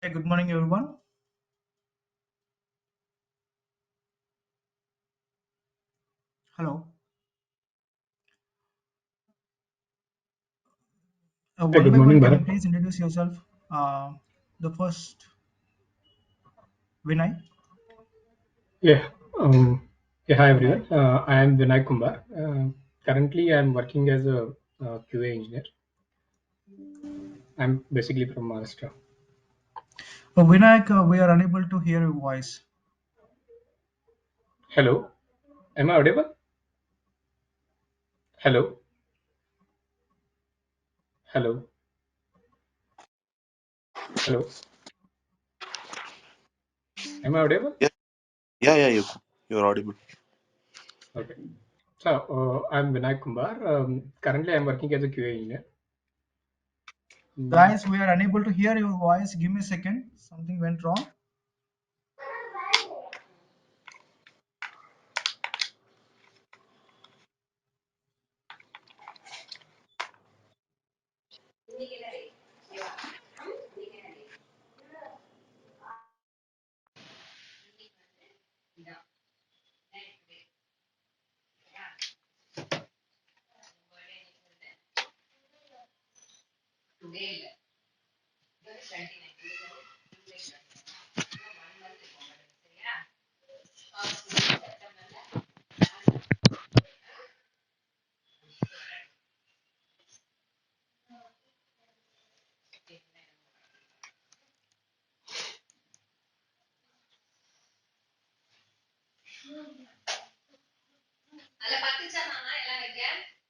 Hey, good morning, everyone. Hello. Hey, One good by one, morning, can you Bharat. please introduce yourself? The first, Vinay. Yeah, hi Vinay. everyone. I am Vinay Kumbar. Currently, I am working as a QA engineer. I'm basically from Maharashtra. Vinayak, we are unable to hear your voice. Hello, am I audible? Hello, hello, hello. Am I audible? Yeah, yeah, you're audible. Okay. So, I'm Vinay Kumbar. Currently, I'm working as a QA engineer. Mm, Guys, we are unable to hear your voice. Give me a second. Something went wrong.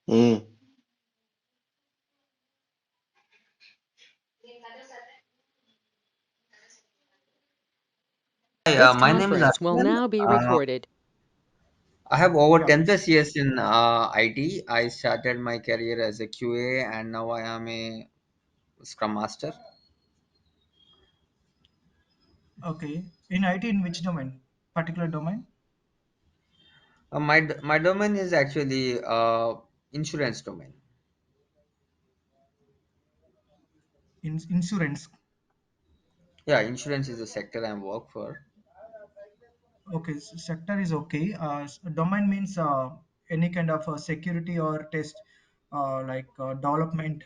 Mm. Hi, This my name is conference will Ashwin. now be Uh, recorded. I have over Yeah, 10 please. plus years in IT. I started my career as a QA and now I am a Scrum Master. Okay. In IT, in which domain? Particular domain? My domain is actually insurance domain. In insurance. Yeah, insurance is the sector I work for. Okay. Sector is okay. Domain means any kind of security or test, development,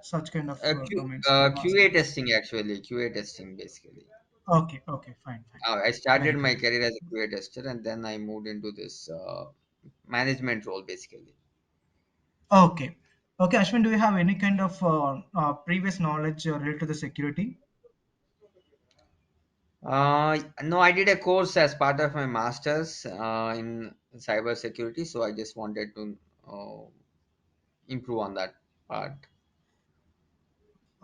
such kind of domains. I'm QA asking. testing actually, QA testing basically. Okay. Okay. Fine. Fine. I started Very my clear. career as a QA tester and then I moved into this management role basically. Okay. Okay, Ashwin, do you have any kind of previous knowledge related to the security? No, I did a course as part of my master's in cybersecurity, so I just wanted to improve on that part.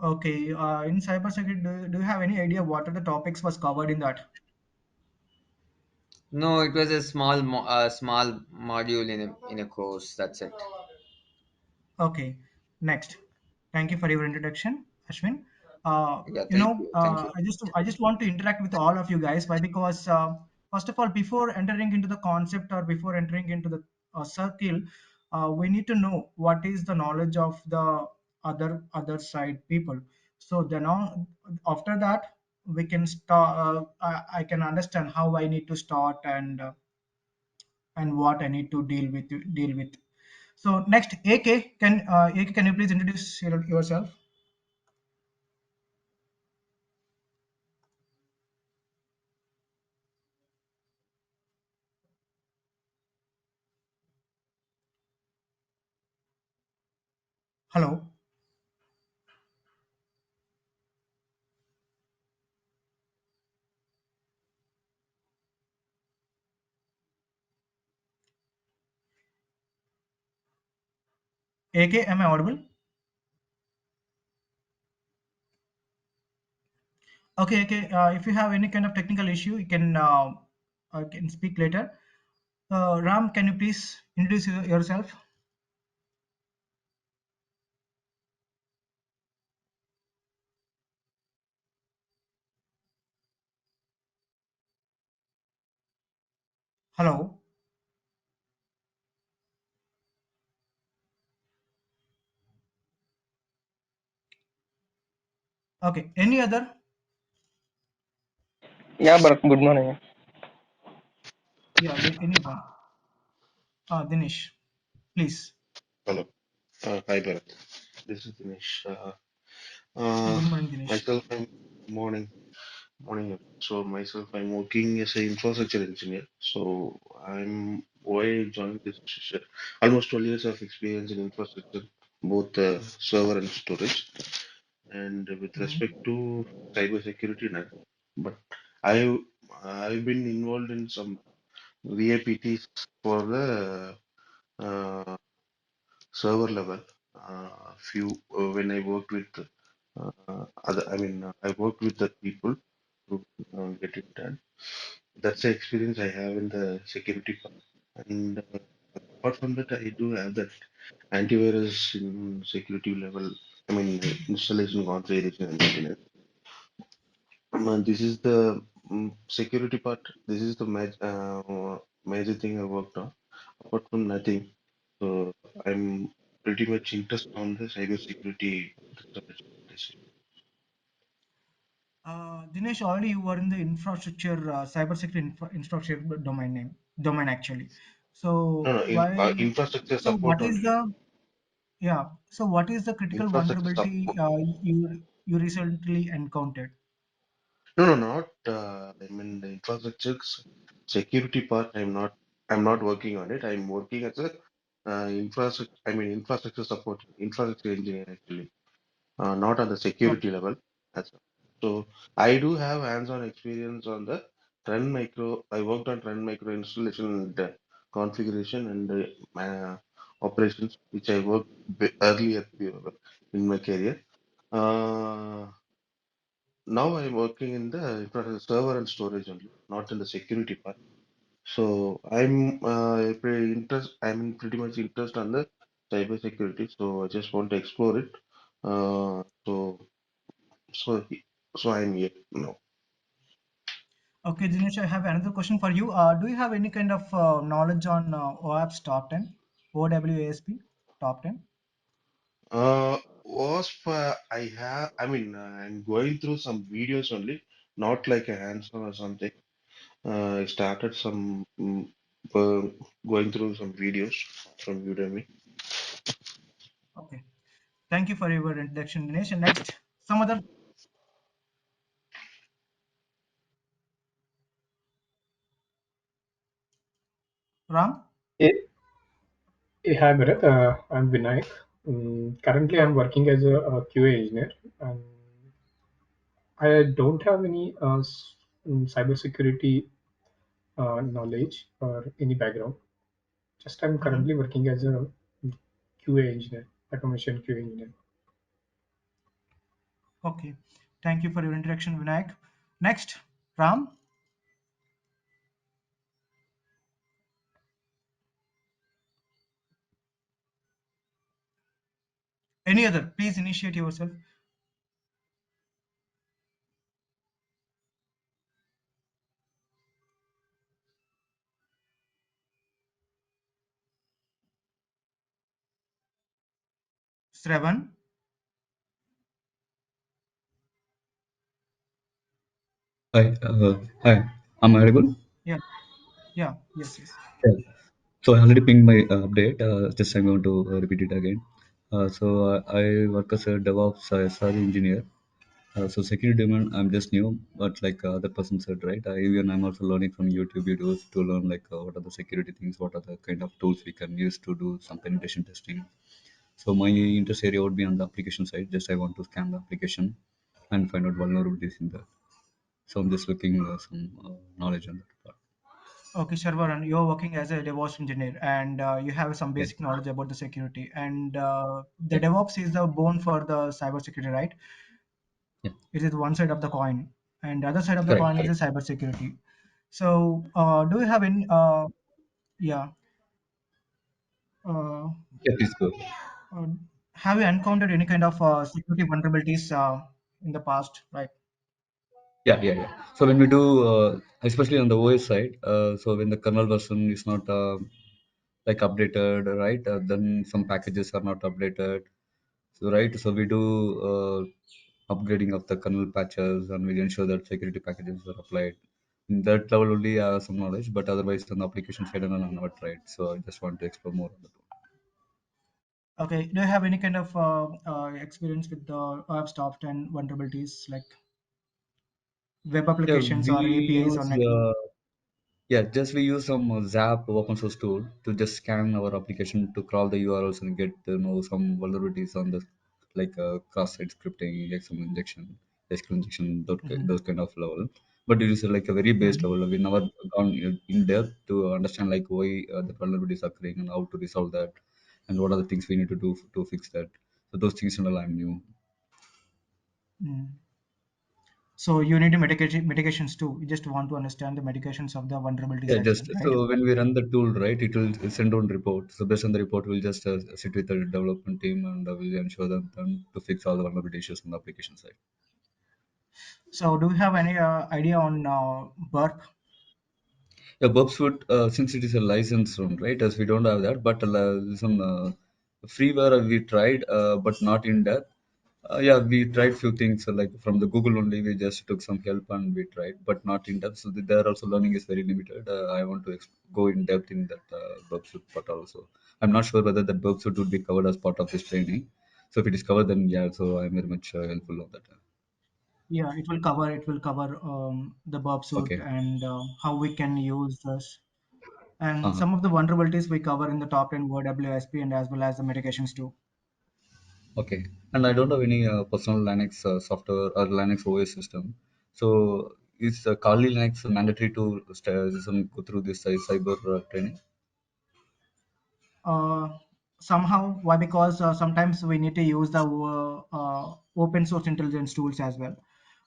Okay, in cybersecurity, do you have any idea what are the topics was covered in that? No, it was a small module in a course. That's it. Okay, next. Thank you for your introduction, Ashwin. Yeah, thank you, thank you. I just want to interact with all of you guys. Why? Because first of all, before entering into the concept or before entering into the circle, we need to know what is the knowledge of the other side people. So then on after that, we can start. I can understand how I need to start and what I need to deal with. So next, AK, can you please introduce yourself? Hello, AK, am I audible? Okay, okay. If you have any kind of technical issue, you can speak later. Ram, can you please introduce yourself? Hello. Okay. Any other? Yeah, but good morning. Yeah, anyone. Dinesh, please. Hello. Hi, Bharat. This is Dinesh. Uh, Good morning, Dinesh. myself, I'm morning. Morning. So myself, I'm working as an infrastructure engineer. So I'm why I joined this almost 12 years of experience in infrastructure, both server and storage. And with Mhm. respect to cyber security, now, but I I've been involved in some VAPTs for the uh, server level. Few when I worked with I worked with the people to get it done. That's the experience I have in the security part. And apart from that, I do have that antivirus in security level. I mean, installation, configuration, and maintenance. This is the security part. This is the major thing I worked on. Apart from nothing, so I'm pretty much interested on the cyber security. Dinesh, already you were in the infrastructure, cybersecurity infrastructure domain actually. No, So no, why? infrastructure So support what is only. the yeah? So what is the critical Infrastructure vulnerability support. you recently encountered? No, no, not. I mean, the infrastructure security part. I'm not working on it. I'm working as a infrastructure. I mean, infrastructure support, infrastructure engineer actually. Not on the security Okay, level. That's all. So I do have hands-on experience on the Trend Micro. I worked on Trend Micro installation and configuration and operations, which I worked earlier in my career. Uh, Now I'm working in the server and storage only, not in the security part. So I'm pretty much interested on the cyber security. So I just want to explore it. Uh, so so so I'm here now. okay, Dinesh, I have another question for you. Do you have any kind of knowledge on OAP's top 10, OWASP top 10? WASP, I'm going through some videos only, not like a hands-on or something. I started uh, going through some videos from Udemy. Okay, thank you for your introduction, Dinesh. And next, some other Ram. Eh, Hi, Bharat. I'm Vinayak. Currently, I'm Okay, working as a QA engineer, and I don't have any cybersecurity knowledge or any background. Just I'm mhm. currently working as a QA engineer, automation QA engineer. Okay, thank you for your introduction, Vinayak. Next, Ram. Any other? Please initiate yourself. Shravan. Hi, hi. Am I audible? Yeah, yeah, yes, yes. Yeah. So I already pinged my update. Just I'm going to repeat it again. I work as a DevOps SRE engineer. So security domain, I'm just new, but like other person said, right? Even I'm also learning from YouTube videos to learn like what are the security things, what are the kind of tools we can use to do some penetration testing. So my interest area would be on the application side. Just I want to scan the application and find out vulnerabilities in that. So I'm just looking some knowledge on that part. Okay, Sharvaran, you're working as a DevOps engineer and you have some Yeah. basic knowledge about the security. And the Yeah. DevOps is the bone for the cybersecurity, right? Yeah. It is one side of the coin, and the other side of the Correct. coin is Correct. the cybersecurity. So, do you have any, yeah, uh, Yeah, please go. uh, have you encountered any kind of security vulnerabilities in the past, right? Yeah, yeah, yeah. So when we do, especially on the OS side, so when the kernel version is not like updated, right? Then some packages are not updated. So right, so we do upgrading of the kernel patches, and we ensure that security packages are applied. In that level only I have some knowledge, but otherwise on the application side, and I'm not tried. So I just want to explore more on that. Okay, do you have any kind of experience with the apps top 10 vulnerabilities like web Yeah, applications we or APIs or use network? yeah, just we use some Zap open source tool to just scan our application to crawl the URLs and get to know some vulnerabilities on the like cross-site scripting, XML injection, SQL injection, Mhm. those kind of level. But it is like a very base Mhm. level. We never gone in depth to understand like why the vulnerabilities are occurring and how to resolve that, and what are the things we need to do to fix that. So those things and all I'm new. Mm. So you need to mitigations too. You just want to understand the mitigations of the vulnerabilities Yeah, as just well, right? so when we run the tool, right, it will send on report. So based on the report, we'll just sit with the development team and we'll ensure them to fix all the vulnerability issues on the application side. So do you have any idea on burp? Yeah, Bubs would since it is a licensed one, right? As we don't have that, but some freeware we tried, but not in depth. Yeah, we tried few things like from the Google only. We just took some help and we tried, but not in depth. So there also learning is very limited. I want to go in depth in that Bubsuit part also. I'm not sure whether that Bubsuit would be covered as part of this training. So if it is covered, then yeah. So I'm very much helpful on that. Yeah, it will cover the burp suit Okay. and how we can use this. And Uh-huh. some of the vulnerabilities we cover in the top 10 word WSP and as well as the mitigations too. Okay. And I don't have any personal Linux software or Linux OS system. So is Kali Linux mandatory to go through this cyber training? uh, Somehow why because sometimes we need to use the open source intelligence tools as well.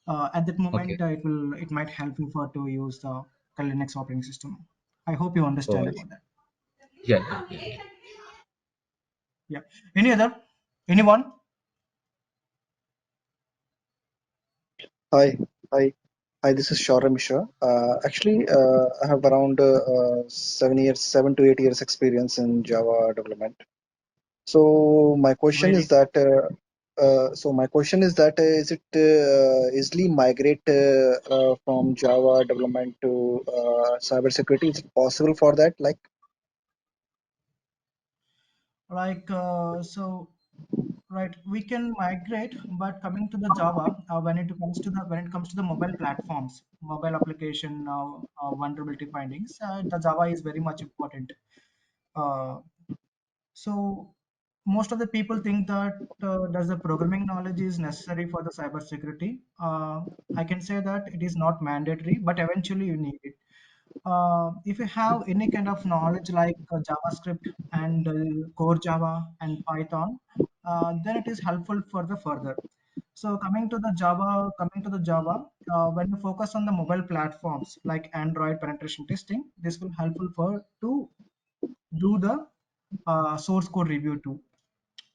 At that Okay. moment it might help you for to use the Linux operating system. I hope you Oh, understand I see. about that. Yeah. Yeah. Yeah. Yeah, any other, anyone? Hi, hi, hi. This is Shaura Mishra. Actually, I have around 7 years, 7 to 8 years experience in Java development. So my question Very is good. that, is it easily migrate from Java development to cybersecurity? Is it possible for that? Like, Like so right, we can migrate, but coming to the Java, when it comes to the mobile platforms, mobile application vulnerability findings, the Java is very much important. uh, So most of the people think that does the programming knowledge is necessary for the cybersecurity. I can say that it is not mandatory, but eventually you need it. If you have any kind of knowledge like JavaScript and core Java and Python, then it is helpful for the further. So coming to the Java, when you focus on the mobile platforms like Android penetration testing, this will helpful for to do the source code review too.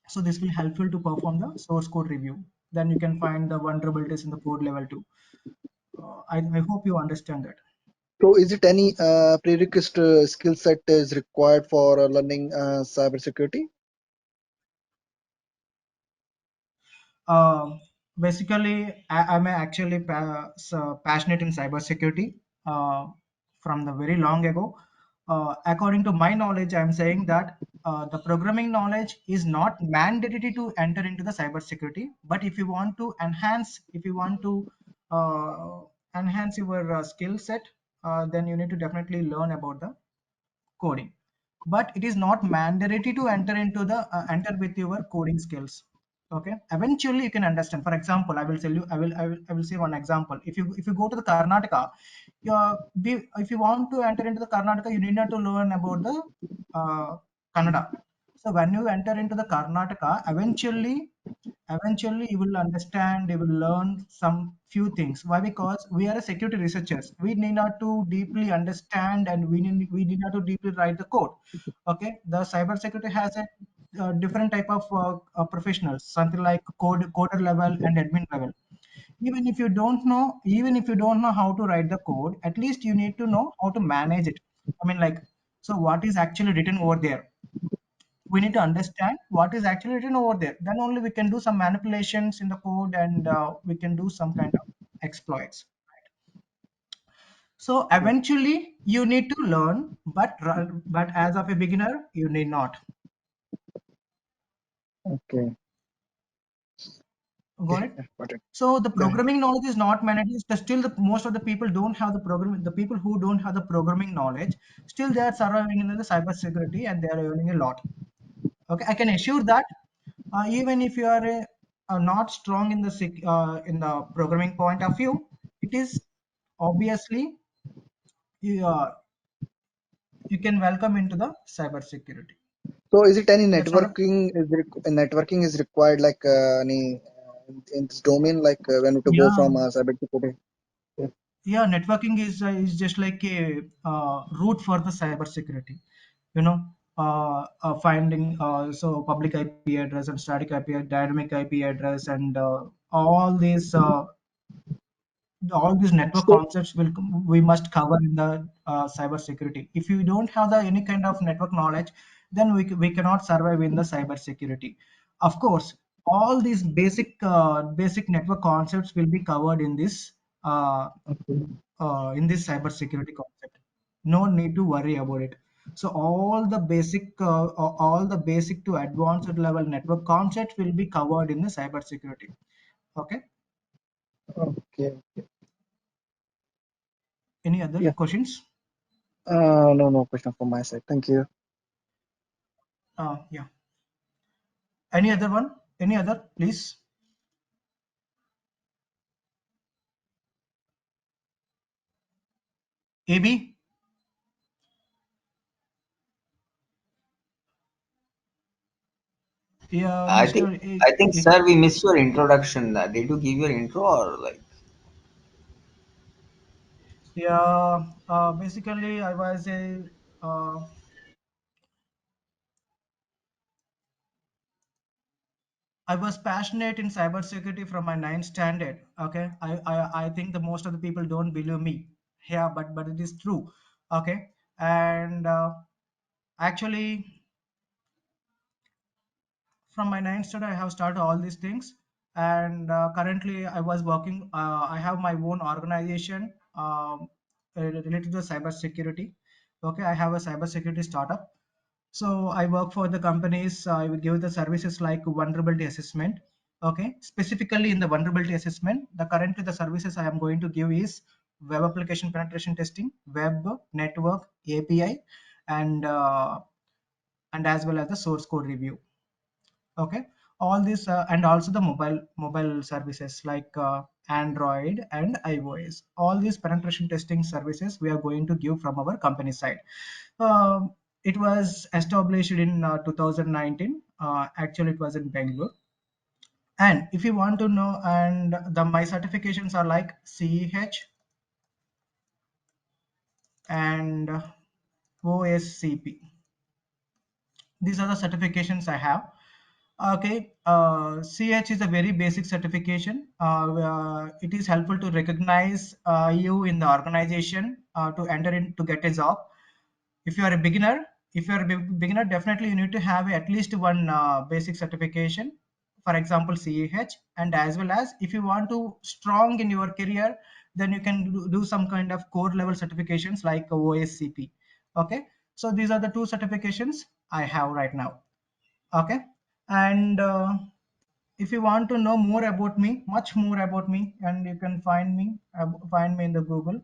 So this will helpful to perform the source code review. Then you can find the vulnerabilities in the code level too. I hope you understand that. so is it any prerequisite skill set is required for learning cybersecurity? Um, Basically, I'm actually passionate in cybersecurity from the very long ago. According to my knowledge, I'm saying that the programming knowledge is not mandatory to enter into the cybersecurity. But if you want to uh, enhance your skill set, then you need to definitely learn about the coding, but it is not mandatory to enter with your coding skills. Okay, eventually you can understand. For example, I will tell you, I will say one example. If you go to the Karnataka, if you want to enter into the Karnataka, you need not to learn about the Kannada. So when you enter into the Karnataka, eventually you will understand, you will learn some few things. Why? Because we are a security researchers, we need not to deeply understand, and we need not to deeply write the code. Okay, the cyber security has a different type of professionals, something like coder level and admin level. Even if you don't know how to write the code, at least you need to know how to manage it. I mean, like, so what is actually written over there, we need to understand what is actually written over there. Then only we can do some manipulations in the code, and we can do some kind of exploits. So Okay. eventually you need to learn, but as of a beginner you need not. Okay. Got Okay. it? Yeah, got it. So the Yeah. programming knowledge is not mandatory. Still, most of the people don't have the program. The people who don't have the programming knowledge, still they are surviving in the cyber security and they are earning a lot. Okay, I can assure that even if you are not strong in the in the programming point of view, it is obviously you, you can welcome into the cyber security. So is it any That's not a networking is required like any in this domain like when to go yeah. from cybersecurity? Yeah. Yeah, networking is just like a route for the cyber security. You know, finding so public IP address and static IP, dynamic IP address, and all these network So concepts we must cover in the cyber security. If you don't have the any kind of network knowledge, then we cannot survive in the cyber security. Of course, all these basic network concepts will be covered uh, okay. in this cyber security concept. No need to worry about it. So all the basic to advanced level network concepts will be covered in the cyber security. Okay. Okay. Any other Yeah. questions? No, no question from my side. Thank you. Yeah. Any other one? Any other, please? AB? Yeah, I think Mr. I think, sir, we missed your introduction. Did you give your intro or like? Yeah. Basically, uh, I was passionate in cybersecurity from my ninth standard. Okay, I think the most of the people don't believe me. Yeah, but it is true. Okay, and actually, from my ninth standard, I have started all these things, and currently, I was working. I have my own organization related to cybersecurity. Okay, I have a cybersecurity startup. So I work for the companies. I will give the services like vulnerability assessment. Okay, specifically in the vulnerability assessment, the currently the services I am going to give is web application penetration testing, web network API, and as well as the source code review. Okay, all this and also the mobile services like Android and iOS. All these penetration testing services we are going to give from our company side. um, it was established in 2019. Actually, it was in Bangalore. And if you want to know, and the my certifications are like CEH and OSCP. These are the certifications I have. Okay, CH is a very basic certification. It is helpful to recognize you in the organization to enter in to get a job. If you are a beginner, if you are a beginner, definitely you need to have at least one basic certification. For example, CAH, and as well as if you want to strong in your career, then you can do some kind of core level certifications like OSCP. Okay, so these are the two certifications I have right now. Okay, and if you want to know more about me, much more about me, and you can find me in the Google.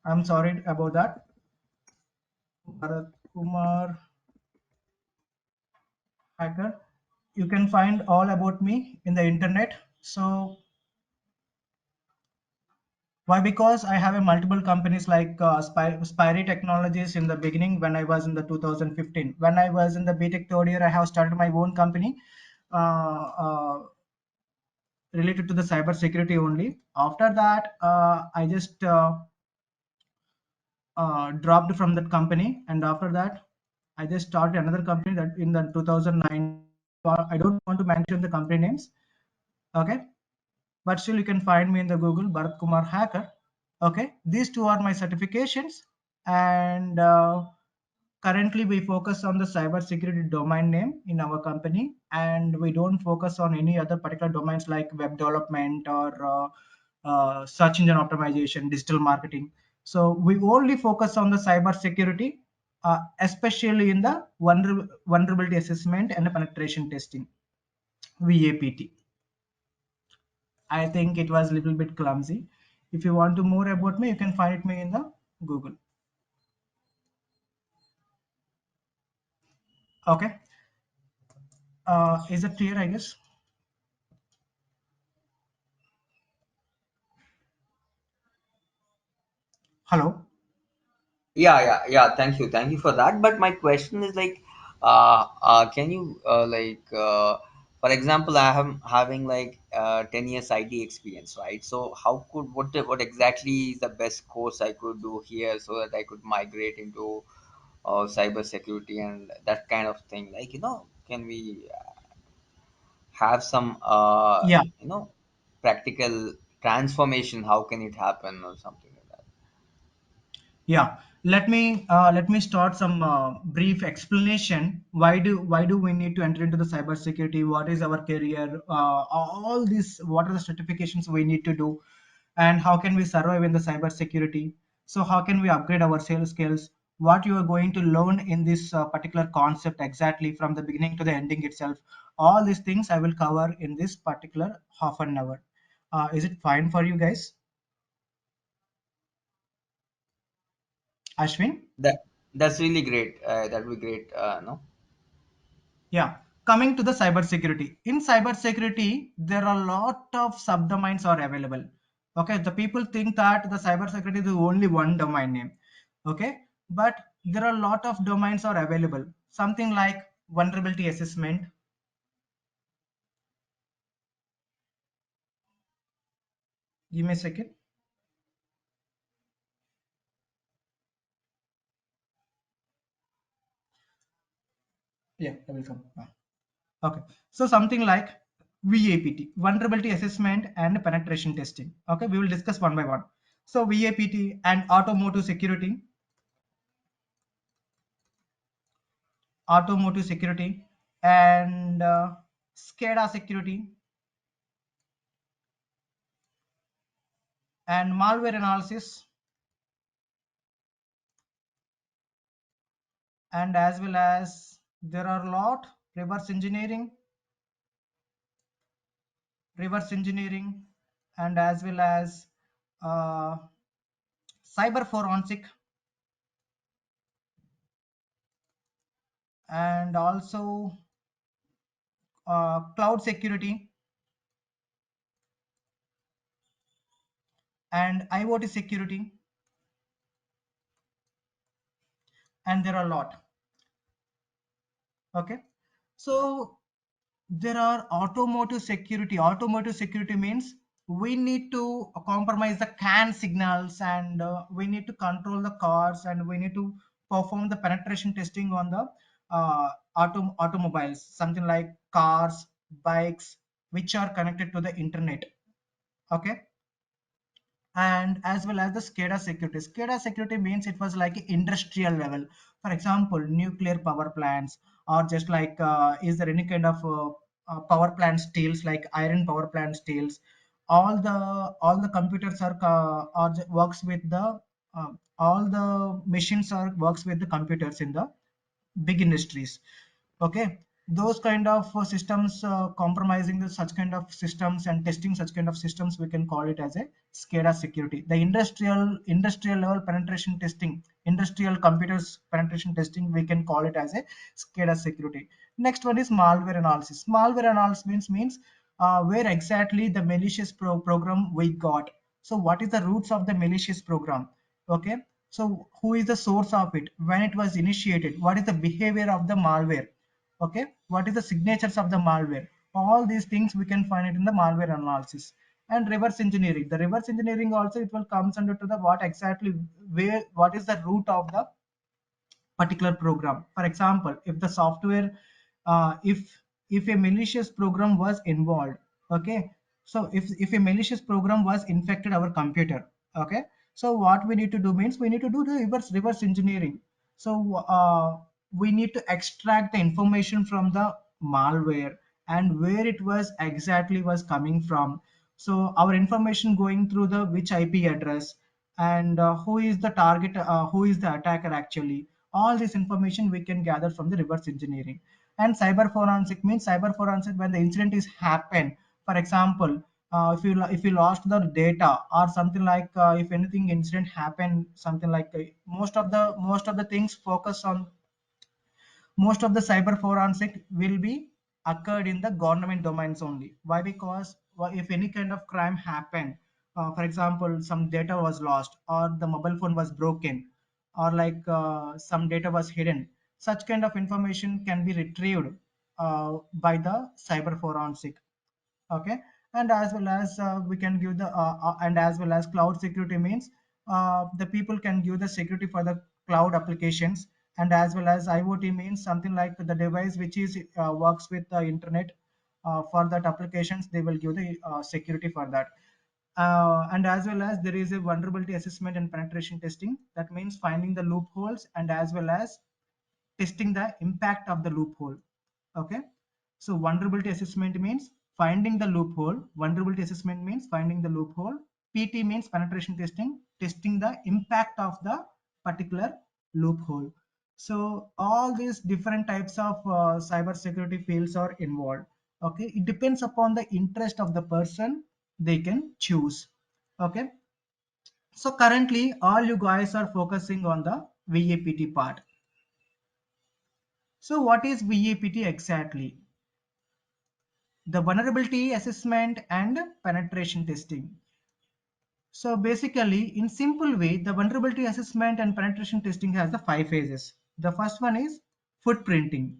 I'm sorry about that. Bharat Kumar Hacker. You can find all about me in the internet. So why? Because I have a multiple companies like Spirey Technologies in the beginning when I was in the 2015. When I was in the BTech third year, I have started my own company. Related to the cyber security only. After that, I just dropped from that company, and after that, I just started another company that in the 2009. I don't want to mention the company names. Okay, but still you can find me in the Google Bharat Kumar Hacker. Okay, these two are my certifications, and currently we focus on the cyber security domain name in our company, and we don't focus on any other particular domains like web development or search engine optimization, digital marketing. So we only focus on the cyber security, especially in the vulnerability assessment and penetration testing, VAPT. I think it was a little bit clumsy. If you want to more about me, you can find me in the Google. Okay. Is it clear, I guess? Hello? Yeah. Thank you for that. But my question is like, can you for example, I am having like 10 years IT experience, right? So how could what exactly is the best course I could do here so that I could migrate into cyber security and that kind of thing? Like, can we have some Yeah. practical transformation? How can it happen or something like that? Yeah, let me start some brief explanation. Why do we need to enter into the cybersecurity? What is our career? All these, what are the certifications we need to do, and how can we survive in the cybersecurity? So how can we upgrade our sales skills? What you are going to learn in this particular concept exactly from the beginning to the ending itself? All these things I will cover in this particular half an hour. Is it fine for you guys, Ashwin? That's really great. That would be great. No. Yeah, coming to the cybersecurity. In cybersecurity, there are a lot of subdomains are available. Okay, the people think that the cybersecurity is only one domain name. Okay, but there are a lot of domains are available. Something like vulnerability assessment. Give me a second. Yeah, I will come. Okay, so something like VAPT, vulnerability assessment and penetration testing. Okay, we will discuss one by one. So VAPT and automotive security and SCADA security and malware analysis, and as well as there are a lot reverse engineering, and as well as uh, cyber forensic, and also cloud security and IoT security, and there are a lot. Okay, so there are automotive security means we need to compromise the CAN signals, and we need to control the cars, and we need to perform the penetration testing on the automobiles, something like cars, bikes, which are connected to the internet. Okay, and as well as the SCADA security. SCADA security means it was like industrial level. For example, nuclear power plants, or just like is there any kind of power plant steels, like iron power plant steels? All the computers works with the all the machines are works with the computers in the big industries. Okay, those kind of systems, compromising the such kind of systems and testing such kind of systems, we can call it as a SCADA security. The industrial level penetration testing, industrial computers penetration testing, we can call it as a SCADA security. Next one is malware analysis. Malware analysis means where exactly the malicious program we got. So what is the roots of the malicious program? Okay, so who is the source of it, when it was initiated, what is the behavior of the malware? Okay, what is the signatures of the malware? All these things we can find it in the malware analysis. And reverse engineering, the reverse engineering also, it will comes under to the what exactly, where, what is the root of the particular program. For example, if the software, if a malicious program was involved. Okay, so if a malicious program was infected our computer. Okay, so what we need to do means we need to do the reverse engineering. So we need to extract the information from the malware, and where it was exactly was coming from. So our information going through the which IP address, and who is the target, who is the attacker actually. All this information we can gather from the reverse engineering. And cyber forensic means cyber forensic when the incident is happen. For example, if you lost the data or something like, if anything incident happen, something like, most of the things focus on, most of the cyber forensic will be occurred in the government domains only. Why? Because if any kind of crime happened, for example, some data was lost or the mobile phone was broken, or like some data was hidden, such kind of information can be retrieved by the cyber forensic. Okay. And as well as we can give the and as well as cloud security means the people can give the security for the cloud applications. And as well as IoT means something like the device which is works with the internet, for that applications they will give the security for that. And as well as there is a vulnerability assessment and penetration testing, that means finding the loopholes and as well as testing the impact of the loophole. Okay. So vulnerability assessment means finding the loophole. Vulnerability assessment means finding the loophole. PT means penetration testing, testing the impact of the particular loophole. So all these different types of cyber security fields are involved. Okay, it depends upon the interest of the person, they can choose. Okay. So currently all you guys are focusing on the VAPT part. So what is VAPT exactly? The vulnerability assessment and penetration testing. So basically, in simple way, the vulnerability assessment and penetration testing has the 5 phases. The first one is footprinting,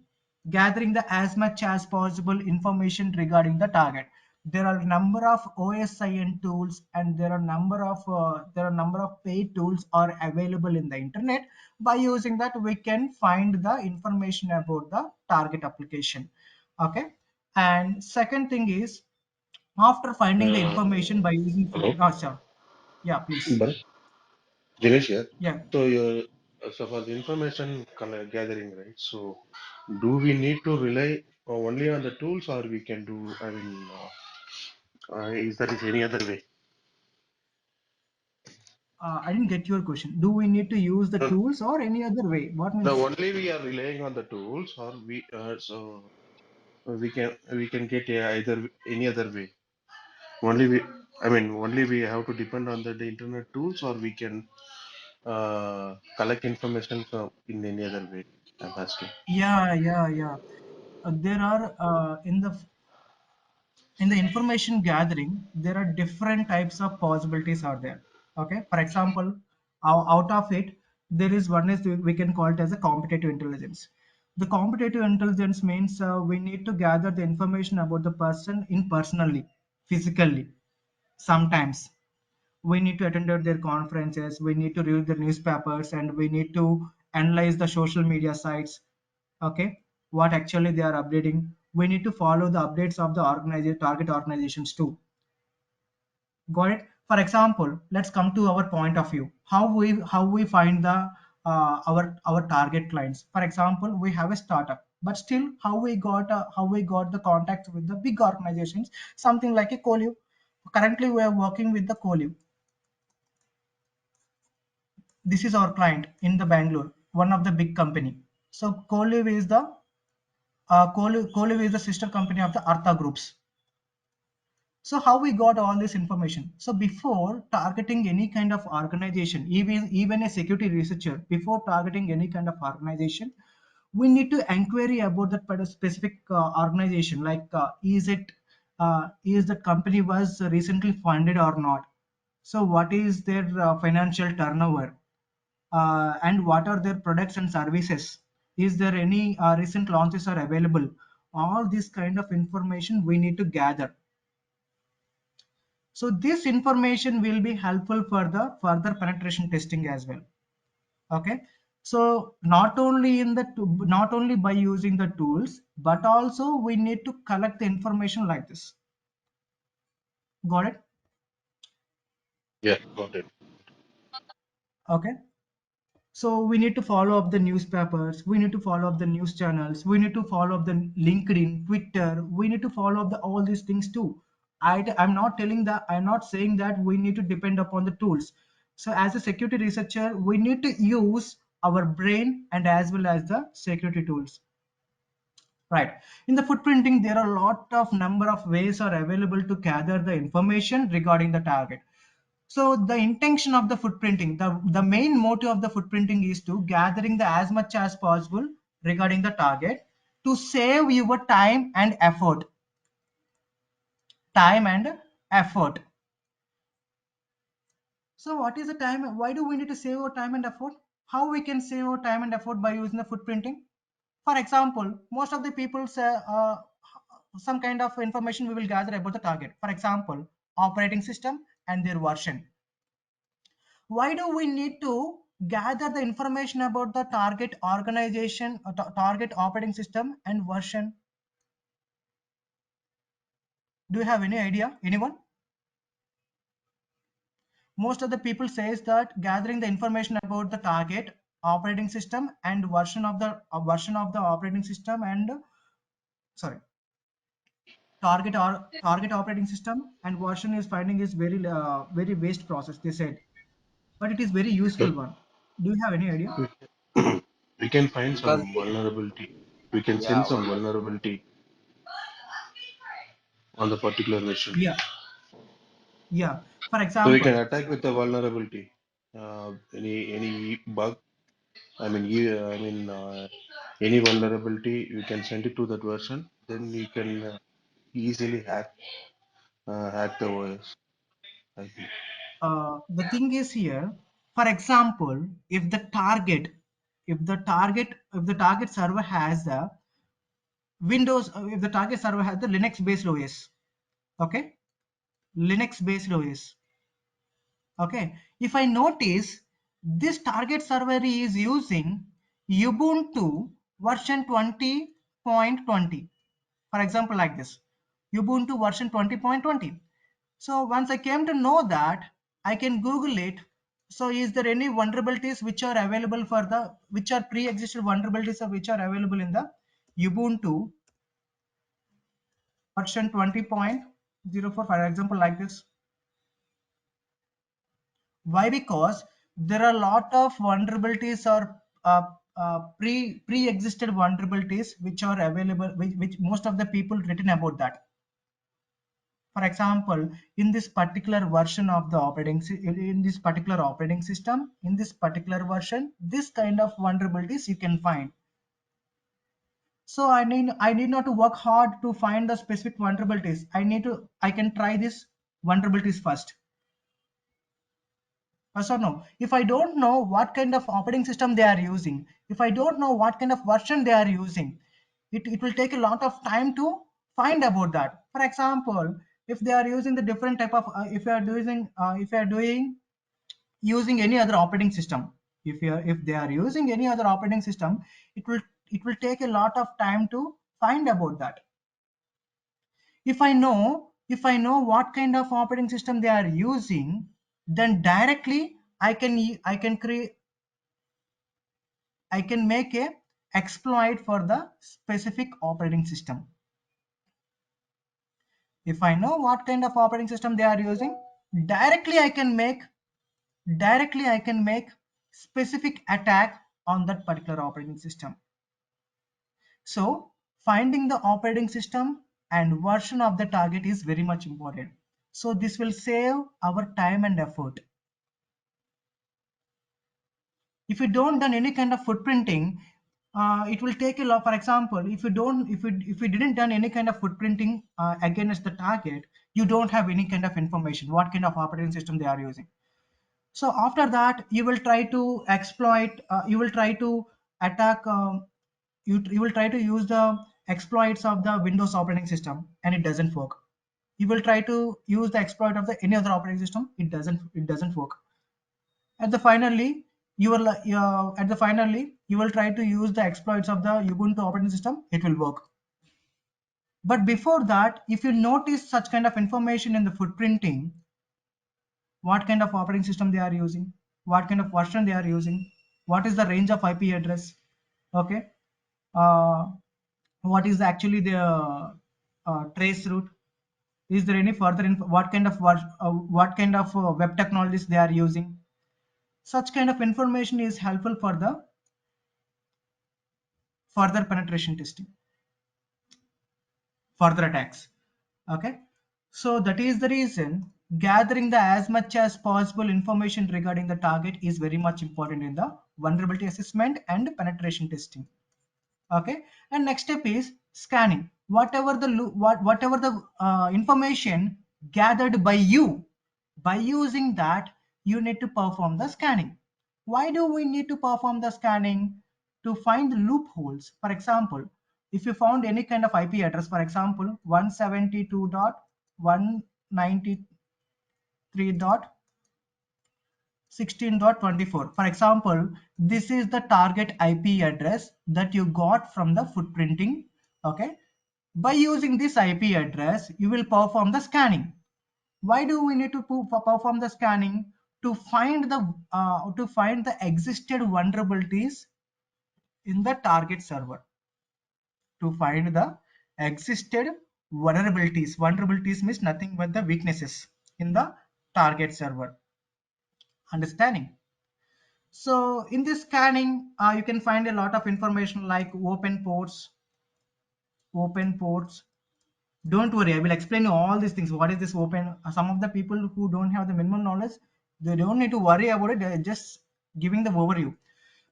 gathering the as much as possible information regarding the target. There are a number of OSIN tools and there are number of paid tools are available in the internet. By using that, we can find the information about the target application. Okay. And second thing is after finding the Uh, information by using Hello, sir. Yeah, please. Bharat? Dinesh here. Yeah. So for the information gathering, right? So do we need to rely only on the tools, or we can do? I mean, is there is any other way? I didn't get your question. Do we need to use the No, tools or any other way? What no, means? only we are relying on the tools, or we can get either any other way. Only we, I mean, only we have to depend on the internet tools, or we can collect information from in any other way. I'm asking. Yeah, yeah, yeah. There are in the information gathering, there are different types of possibilities are there. Okay. For example, out of it, there is one is we can call it as a competitive intelligence. The competitive intelligence means we need to gather the information about the person in personally, physically. Sometimes we need to attend their conferences, we need to read the newspapers, and we need to analyze the social media sites. Okay, what actually they are updating. We need to follow the updates of the target organizations too. Got it? For example, let's come to our point of view. How we find the our target clients. For example, we have a startup, but still how we got the contact with the big organizations, something like a Collive. Currently, we are working with the Collive. This is our client in the Bangalore, one of the big company. So Collive is the sister company of the Artha Groups. So how we got all this information? So before targeting any kind of organization, even a security researcher, before targeting any kind of organization, we need to inquiry about that specific organization. Like, is that company was recently funded or not? So what is their financial turnover? And what are their products and services? Is there any recent launches are available? All this kind of information we need to gather. So this information will be helpful for the further penetration testing as well. Okay. So not only by using the tools, but also we need to collect the information like this. Got it? Yeah, got it. Okay. So we need to follow up the newspapers, we need to follow up the news channels, we need to follow up the LinkedIn, Twitter, we need to follow up all these things too. I'm not saying that we need to depend upon the tools. So as a security researcher, we need to use our brain and as well as the security tools. Right. In the footprinting, there are a lot of number of ways are available to gather the information regarding the target. So the intention of the footprinting, the main motive of the footprinting is to gathering the as much as possible regarding the target to save your time and effort. Time and effort. So what is the time? Why do we need to save our time and effort? How we can save our time and effort by using the footprinting? For example, most of the people say some kind of information we will gather about the target. For example, operating system and their version. Why do we need to gather the information about the target organization, target operating system and version? Do you have any idea? Anyone? Most of the people says that gathering the information about the target operating system and version of the operating system and sorry target operating system and version is finding is very waste process, they said, but it is very useful one. Do you have any idea? We can find Because some vulnerability. We can yeah, sense some vulnerability on the particular machine. Yeah, yeah, for So we can example, attack with the vulnerability. Any bug, any vulnerability, we can send it to that version. Then you can easily hack the OS. IP. the thing is here, for example, if the target server has the windows, if the target server has the linux based os, okay, linux based os, okay, if I notice this target server is using ubuntu version 20.20, for example, like this, ubuntu version 20.20. So once I came to know that, I can google it. So is there any vulnerabilities which are available for the, which are pre-existing vulnerabilities or which are available in the ubuntu version 20.04, for example, like this. Why? Because there are a lot of vulnerabilities or pre-existed vulnerabilities which are available, which most of the people written about that. For example, in this particular version of the in this particular operating system, in this particular version, this kind of vulnerabilities you can find. So I need not to work hard to find the specific vulnerabilities. I can try this vulnerabilities first. Yes or no? If I don't know what kind of operating system they are using, if I don't know what kind of version they are using, it will take a lot of time to find about that. For example, if they are using the different type of, if you are doing using any other operating system, if they are using any other operating system, it will take a lot of time to find about that. If I know what kind of operating system they are using, then directly I can create, I can make a exploit for the specific operating system. If I know what kind of operating system they are using, directly I can make directly I can make specific attack on that particular operating system. So finding the operating system and version of the target is very much important. So this will save our time and effort. If you don't done any kind of footprinting, it will take a lot. For example, if you didn't done any kind of footprinting against the target, you don't have any kind of information what kind of operating system they are using. So after that, you will try to exploit, you will try to attack, you will try to use the exploits of the Windows operating system, and it doesn't work. You will try to use the exploit of the any other operating system, it doesn't work. At the finally, you will try to use the exploits of the Ubuntu operating system, it will work. But before that, if you notice such kind of information in the footprinting, what kind of operating system they are using, what kind of version they are using, what is the range of IP address, okay, uh, what is actually the trace route, is there any further what kind of web technologies they are using, Such kind of information is helpful for the further penetration testing, further attacks. Okay, so that is the reason gathering the as much as possible information regarding the target is very much important in the vulnerability assessment and penetration testing. Okay, and next step is scanning. Whatever the information gathered by you, by using that you need to perform the scanning. Why do we need to perform the scanning? To find the loopholes. For example, if you found any kind of IP address, for example 172.193.16.24, for example, this is the target IP address that you got from the footprinting. Okay, by using this IP address you will perform the scanning. Why do we need to perform the scanning? To find the existed vulnerabilities in the target server. To find the existed vulnerabilities means nothing but the weaknesses in the target server. Understanding? So in this scanning you can find a lot of information like open ports. Don't worry, I will explain you all these things. What is this open? Some of the people who don't have the minimum knowledge, they don't need to worry about it. They're just giving the overview.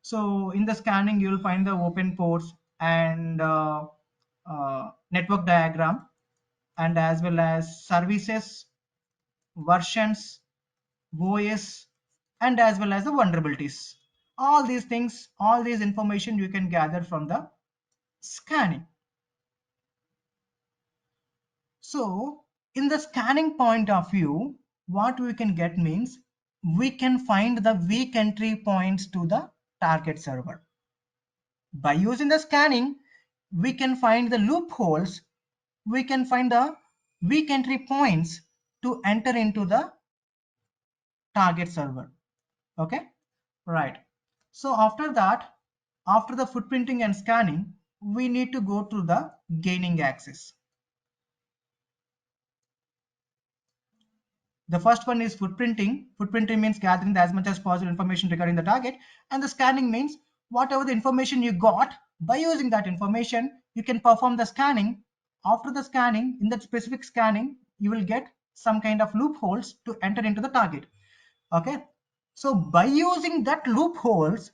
So in the scanning, you will find the open ports and network diagram, and as well as services, versions, OS, and as well as the vulnerabilities. All these things, all these information you can gather from the scanning. So in the scanning point of view, what we can get means we can find the weak entry points to the target server. By using the scanning, we can find the loopholes, we can find the weak entry points to enter into the target server. Okay, right. So after that, after the footprinting and scanning, we need to go to the gaining access. The first one is footprinting. Footprinting means gathering as much as possible information regarding the target, and the scanning means whatever the information you got, by using that information, you can perform the scanning. After the scanning, in that specific scanning, you will get some kind of loopholes to enter into the target. Okay, so by using that loopholes,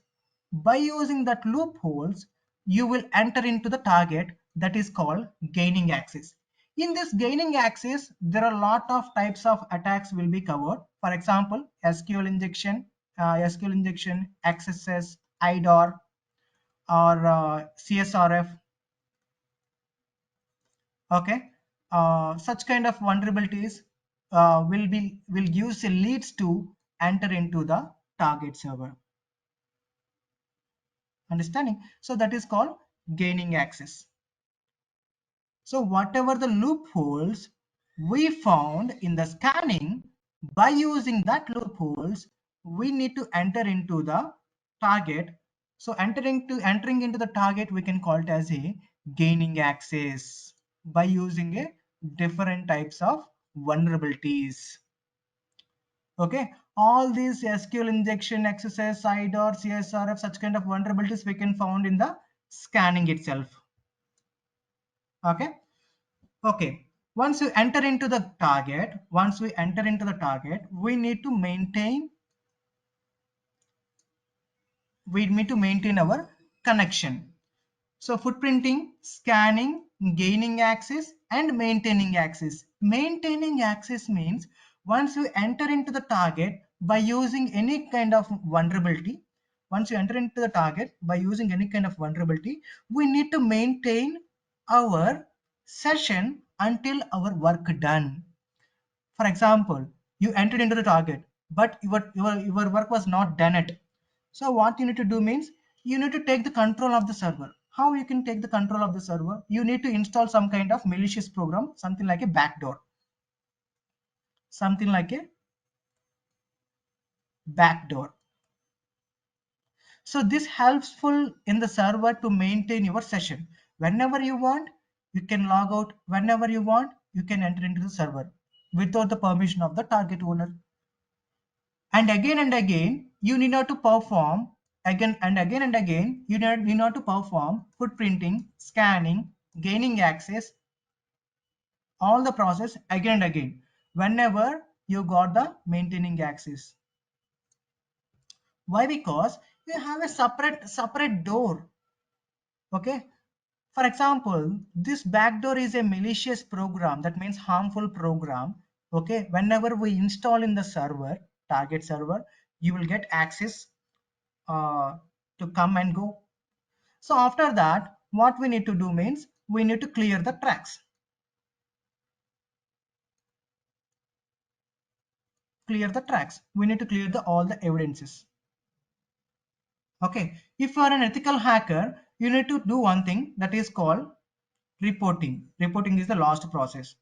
you will enter into the target, that is called gaining access. In this gaining access, there are a lot of types of attacks will be covered. For example, SQL injection, XSS, IDOR, or CSRF. Okay, such kind of vulnerabilities will use leads to enter into the target server. Understanding? So that is called gaining access. So whatever the loopholes we found in the scanning, by using that loopholes, we need to enter into the target. So entering into the target, we can call it as a gaining access by using a different types of vulnerabilities. Okay, all these SQL injection, XSS, IDOR, CSRF, such kind of vulnerabilities we can found in the scanning itself. Okay, okay. Once we enter into the target, we need to maintain our connection. So footprinting, scanning, gaining access, and maintaining access. Maintaining access means once you enter into the target by using any kind of vulnerability, we need to maintain our session until our work done. For example, you entered into the target, but your work was not done yet. So what you need to do means you need to take the control of the server. How you can take the control of the server? You need to install some kind of malicious program, something like a backdoor. Something like a backdoor. So this helpful in the server to maintain your session. Whenever you want, you can log out. Whenever you want, you can enter into the server without the permission of the target owner. And again, you need not to perform again and again and again. You need not to perform footprinting, scanning, gaining access, all the process again and again whenever you got the maintaining access. Why? Because you have a separate door. Okay. For example, this backdoor is a malicious program, that means harmful program. Okay, whenever we install in the server, target server, you will get access to come and go. So after that, what we need to do means we need to clear the tracks. Clear the tracks. We need to clear all the evidences. Okay, if you are an ethical hacker, you need to do one thing that is called reporting. Reporting is the last process.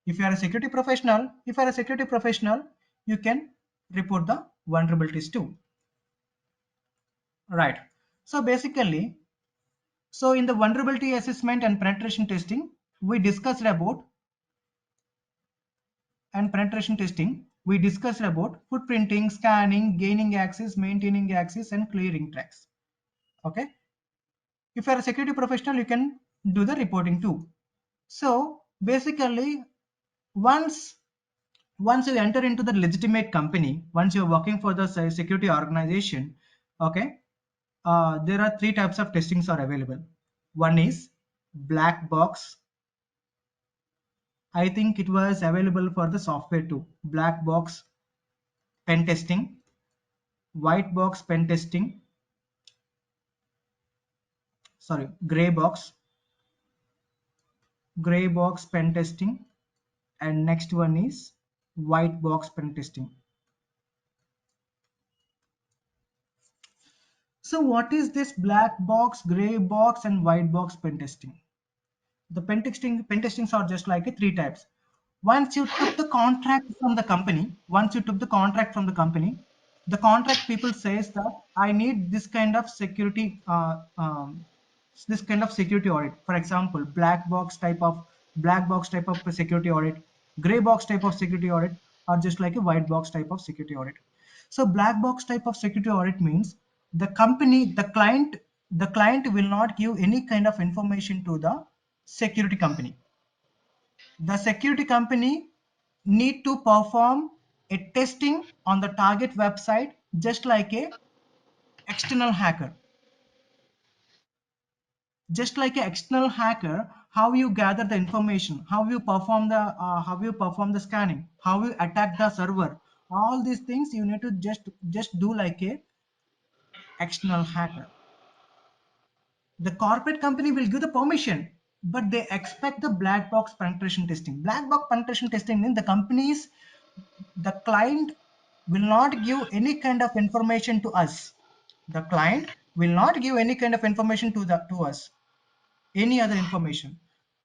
If you are a security professional, you can report the vulnerabilities too. Right. So basically, so in the vulnerability assessment and penetration testing, we discussed about footprinting, scanning, gaining access, maintaining access, and clearing tracks. Okay. If you are a security professional, you can do the reporting too. So basically, once once you enter into the legitimate company, once you're working for the security organization, okay, there are three types of testings are available. One is black box. I think it was available for the software too. Black box pen testing, white box pen testing, sorry, gray box pen testing, and next one is white box pen testing. So what is this black box, gray box, and white box pen testing? The pen testings are just like a three types. Once you took the contract from the company, the contract people says that I need this kind of security audit. For example, black box type of security audit, gray box type of security audit, or just like a white box type of security audit. So black box type of security audit means the client will not give any kind of information to the security company. The security company need to perform a testing on the target website, just like a external hacker. Just like an external hacker, how you gather the information, how you perform the scanning, how you attack the server, all these things you need to just do like a external hacker. The corporate company will give the permission, but they expect the black box penetration testing. Black box penetration testing means the client will not give any kind of information to us. The client will not give any kind of information to us, any other information.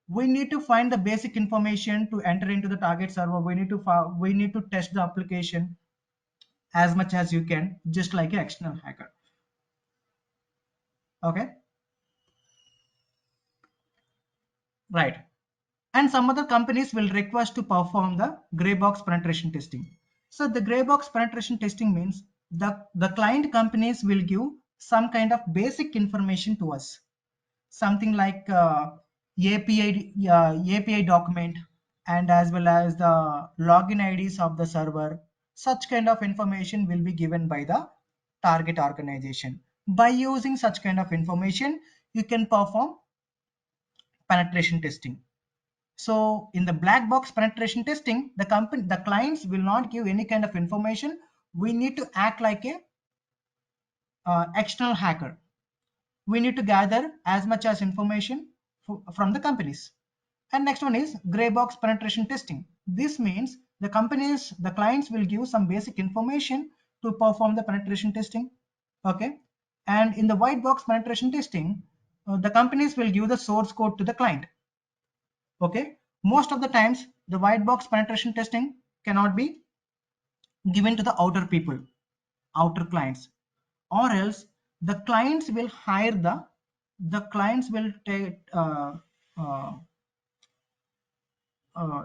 We need to find the basic information to enter into the target server. We need to test the application as much as you can, just like an external hacker. Okay, right. And some other companies will request to perform the gray box penetration testing. So the gray box penetration testing means the client companies will give some kind of basic information to us, something like API document, and as well as the login IDs of the server. Such kind of information will be given by the target organization. By using such kind of information, you can perform penetration testing. So in the black box penetration testing, the clients will not give any kind of information. We need to act like a external hacker. We need to gather as much as information from the companies. And next one is gray box penetration testing. This means the clients will give some basic information to perform the penetration testing. Okay. And in the white box penetration testing, the companies will give the source code to the client. Okay, most of the times the white box penetration testing cannot be given to the outer clients, or else the clients will hire the clients will take uh,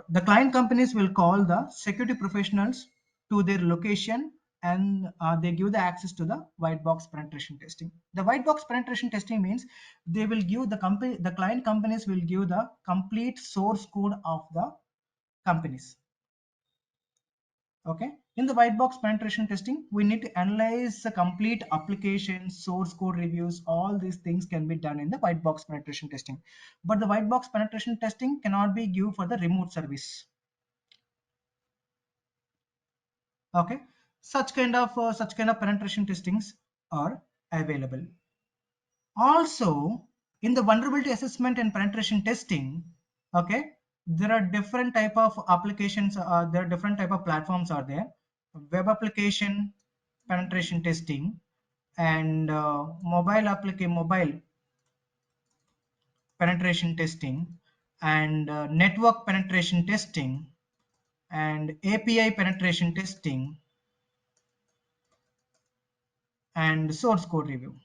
the client companies will call the security professionals to their location and they give the access to the white box penetration testing. The white box penetration testing means they will give the client companies will give the complete source code of the companies. Okay, in the white box penetration testing, we need to analyze the complete application, source code reviews. All these things can be done in the white box penetration testing, but the white box penetration testing cannot be given for the remote service. Okay, such kind of penetration testings are available. Also, in the vulnerability assessment and penetration testing, okay, there are different type of applications. There are different type of platforms are there. Web application penetration testing and mobile penetration testing and network penetration testing and API penetration testing and source code review.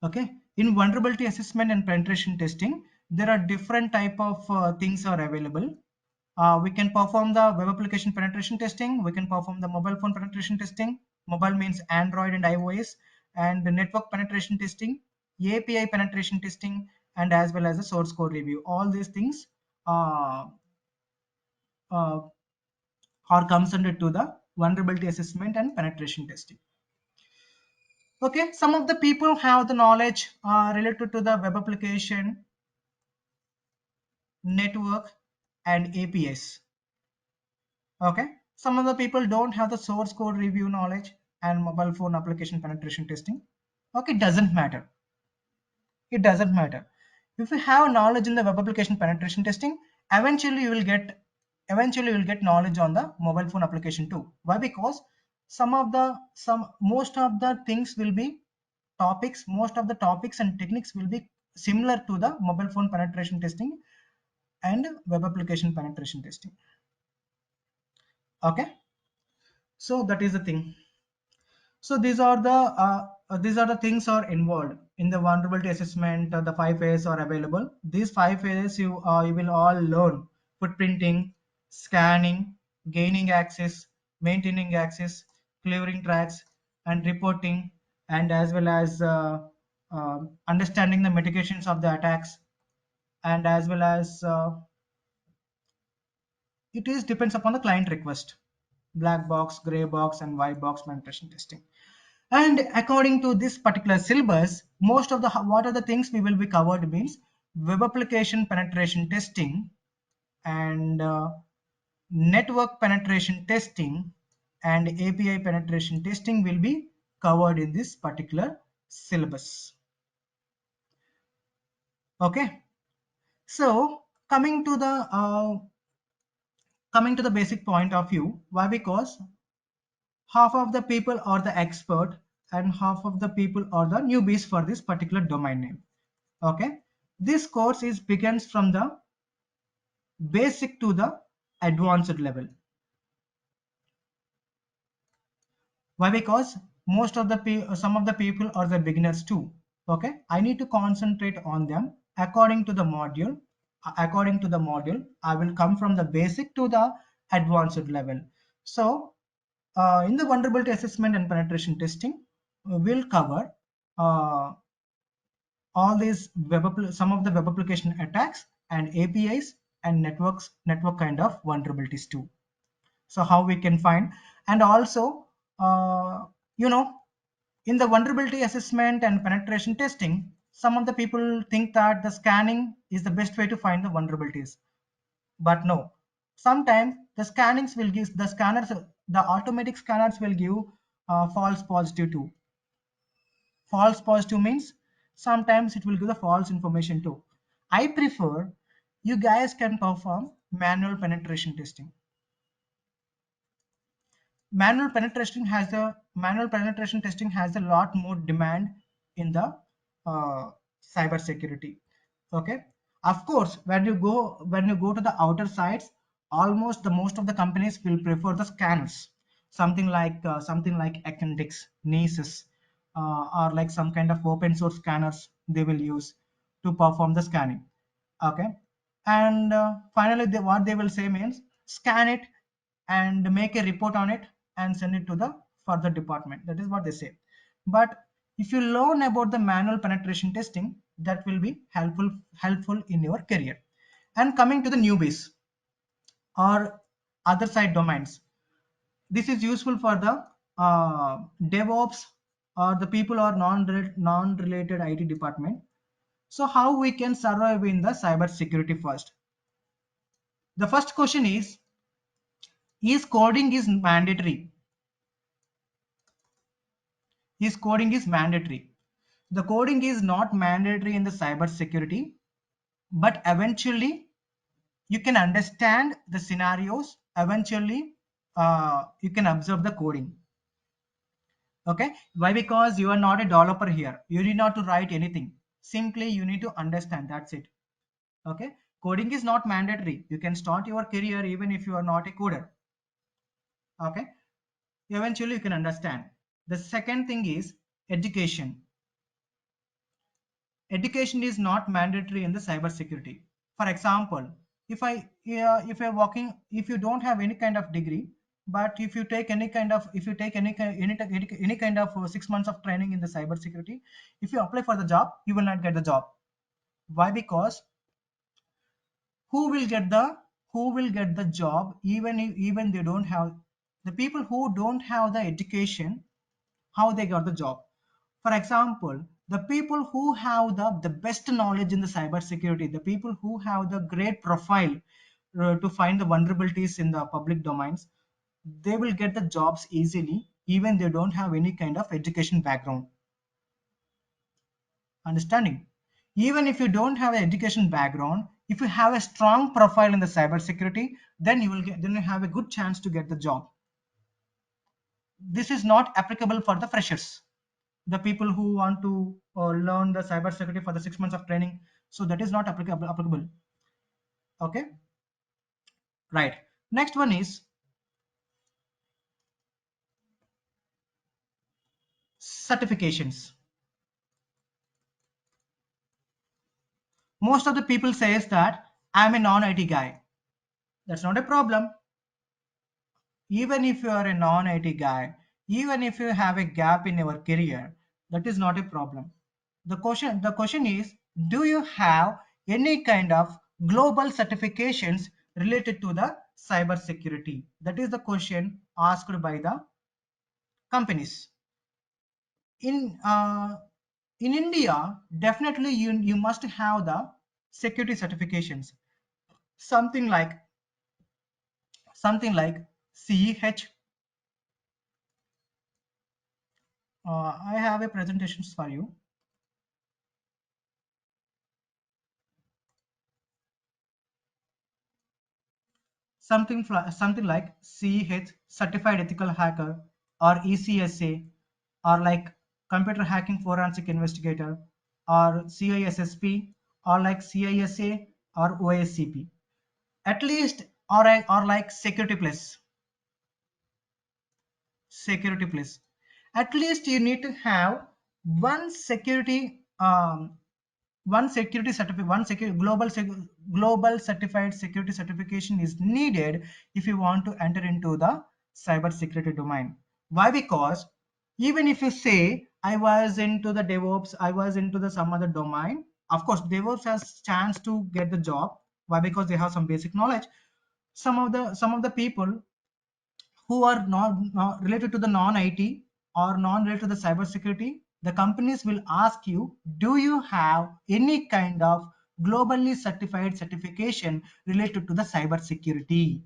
Okay, in vulnerability assessment and penetration testing, there are different type of things are available. We can perform the web application penetration testing. We can perform the mobile phone penetration testing. Mobile means Android and iOS, and the network penetration testing, API penetration testing, and as well as the source code review. All these things uh, uh, are comes under to the vulnerability assessment and penetration testing. Okay, some of the people have the knowledge related to the web application, network, and APIs. Okay, some of the people don't have the source code review knowledge and mobile phone application penetration testing. Okay, it doesn't matter. If you have knowledge in the web application penetration testing, eventually you will get knowledge on the mobile phone application too. Why? Because most of the things will be most of the topics and techniques will be similar to the mobile phone penetration testing and web application penetration testing. Okay, so that is the thing. So these are the things are involved in the vulnerability assessment. The 5 phases are available. These 5 phases you will all learn: footprinting, scanning, gaining access, maintaining access, clearing tracks, and reporting, and as well as understanding the mitigations of the attacks, and as well as it is depends upon the client request. Black box, gray box, and white box penetration testing. And according to this particular syllabus, most of the what are the things we will be covered means web application penetration testing and network penetration testing and API penetration testing will be covered in this particular syllabus. Okay, so coming to the basic point of view. Why? Because half of the people are the expert and half of the people are the newbies for this particular domain name. Okay, this course is begins from the basic to the advanced level. Why? Because some of the people are the beginners too. Okay, I need to concentrate on them according to the module. I will come from the basic to the advanced level. So in the vulnerability assessment and penetration testing, we'll cover uh, all these some of the web application attacks and APIs and network kind of vulnerabilities too. So how we can find, and also you know, in the vulnerability assessment and penetration testing, some of the people think that the scanning is the best way to find the vulnerabilities, but no. Sometimes the automatic scanners will give false positive too. False positive means sometimes it will give the false information too. I prefer you guys can perform manual penetration testing. Manual penetration testing has a lot more demand in the cyber security. Okay, of course, when you go to the outer sites, almost the most of the companies will prefer the scanners, something like Acantix, Nessus, or like some kind of open source scanners they will use to perform the scanning. Okay, and finally what they will say means scan it and make a report on it and send it to the further department. That is what they say. But if you learn about the manual penetration testing, that will be helpful in your career. And coming to the newbies or other side domains, this is useful for the DevOps or the people or non-related IT department. So how we can survive in the cyber security first? The first question is coding is mandatory? Is coding is mandatory? The coding is not mandatory in the cyber security, but eventually you can understand the scenarios. Eventually, you can observe the coding. Okay, why? Because you are not a developer here. You need not to write anything. Simply you need to understand. That's it. Okay, coding is not mandatory. You can start your career even if you are not a coder. Okay, eventually you can understand. The second thing is education. Education is not mandatory in the cyber security. For example, if you're working, if you don't have any kind of degree, but if you take any kind of, if you take any kind of 6 months of training in the cyber security, if you apply for the job, you will not get the job. Why? Because who will get the job even they don't have, the people who don't have the education, how they got the job? For example, the people who have the best knowledge in the cyber security, the people who have the great profile to find the vulnerabilities in the public domains, they will get the jobs easily even they don't have any kind of education background. Understanding? Even if you don't have an education background, if you have a strong profile in the cyber security, then you have a good chance to get the job. This is not applicable for the freshers, the people who want to learn the cyber security for the 6 months of training. So that is not applicable. Okay, right. Next one is certifications. Most of the people says that I'm a non-IT guy. That's not a problem. Even if you are a non-IT guy, even if you have a gap in your career, that is not a problem. The question is, do you have any kind of global certifications related to the cyber security? That is the question asked by the companies. In India, definitely you must have the security certifications, something like CEH. I have a presentations for you. Something like CEH, Certified Ethical Hacker, or ECSA, or like Computer Hacking Forensic Investigator, or CISSP, or like CISA or OSCP. At least, or like Security Plus. Security Plus. At least you need to have one security one security certificate, global certified security certification is needed if you want to enter into the cyber security domain. Why? Because even if you say I was into the DevOps, I was into the some other domain, of course DevOps has chance to get the job. Why? Because they have some basic knowledge. Some of the people who are not related to the non-IT or non-related to the cybersecurity, the companies will ask you, do you have any kind of globally certified certification related to the cybersecurity?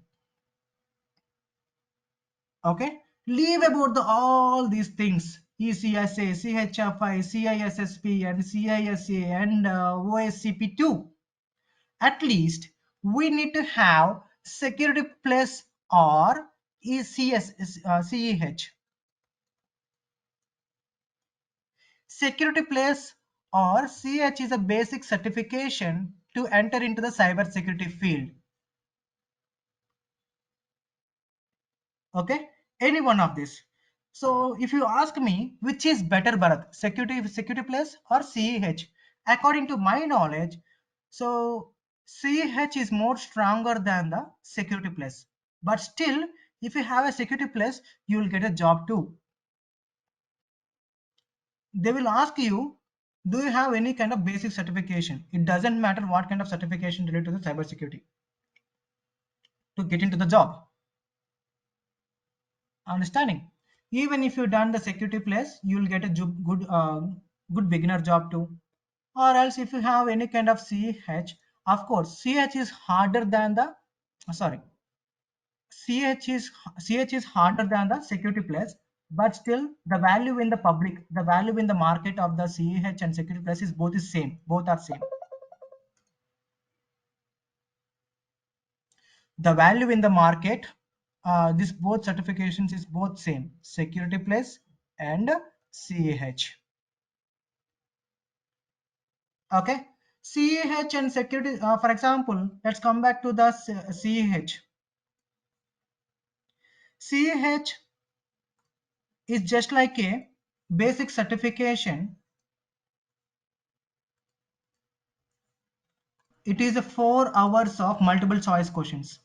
Okay, leave about all these things, ECSA, CHFI, CISSP, and CISA, and OSCP too. At least we need to have security plus or CEH. Security Plus or CH is a basic certification to enter into the cybersecurity field. Okay, any one of this. So if you ask me which is better, Bharat, Security Plus or CEH, according to my knowledge, so CH is more stronger than the security plus. But still, if you have a security plus, you will get a job too. They will ask you, do you have any kind of basic certification? It doesn't matter what kind of certification related to the cybersecurity to get into the job. Understanding? Even if you done the security plus, you will get a good beginner job too. Or else if you have any kind of CH, of course, CH is harder than the sorry CH is CH is harder than the security plus, but still the value in the public, the value in the market of the CH and security plus is both is same. Both are same. The value in the market, this both certifications is both same. Security plus and CH. Okay. CH and security. For example, let's come back to the CH. CH is just like a basic certification. It is a 4 hours of multiple choice questions.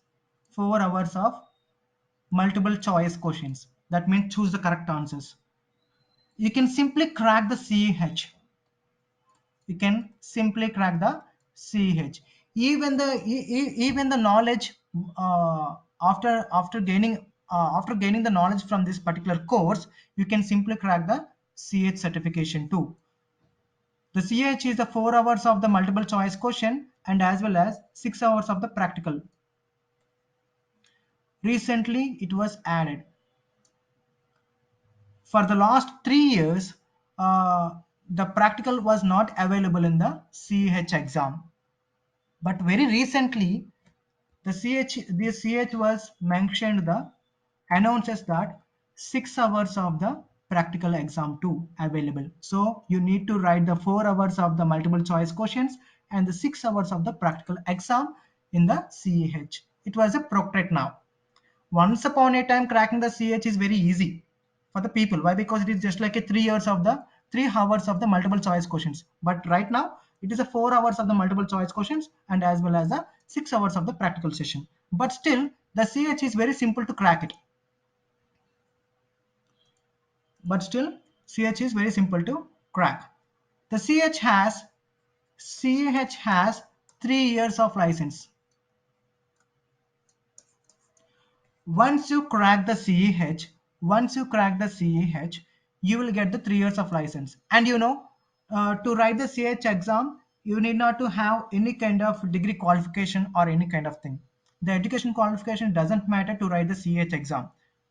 4 hours of multiple choice questions. That means choose the correct answers. You can simply crack the CH. You can simply crack the CH. Even the knowledge after gaining the knowledge from this particular course, you can simply crack the CH certification too. The CH is the 4 hours of the multiple choice question and as well as 6 hours of the practical. Recently, it was added. For the last 3 years, the practical was not available in the CH exam. But very recently, the CH was mentioned the announces that 6 hours of the practical exam too available. So you need to write the 4 hours of the multiple choice questions and the 6 hours of the practical exam in the CH. It was a proctorate now. Once upon a time, cracking the CH is very easy for the people. Why? Because it is just like a 3 hours of the multiple choice questions. But right now, it is a 4 hours of the multiple choice questions and as well as the 6 hours of the practical session. But still, the CH is very simple to crack it. But still, CH is very simple to crack. The CH has 3 years of license. Once you crack the CEH, you will get the 3 years of license. And you know, to write the CH exam, you need not to have any kind of degree qualification or any kind of thing. The education qualification doesn't matter to write the CH exam.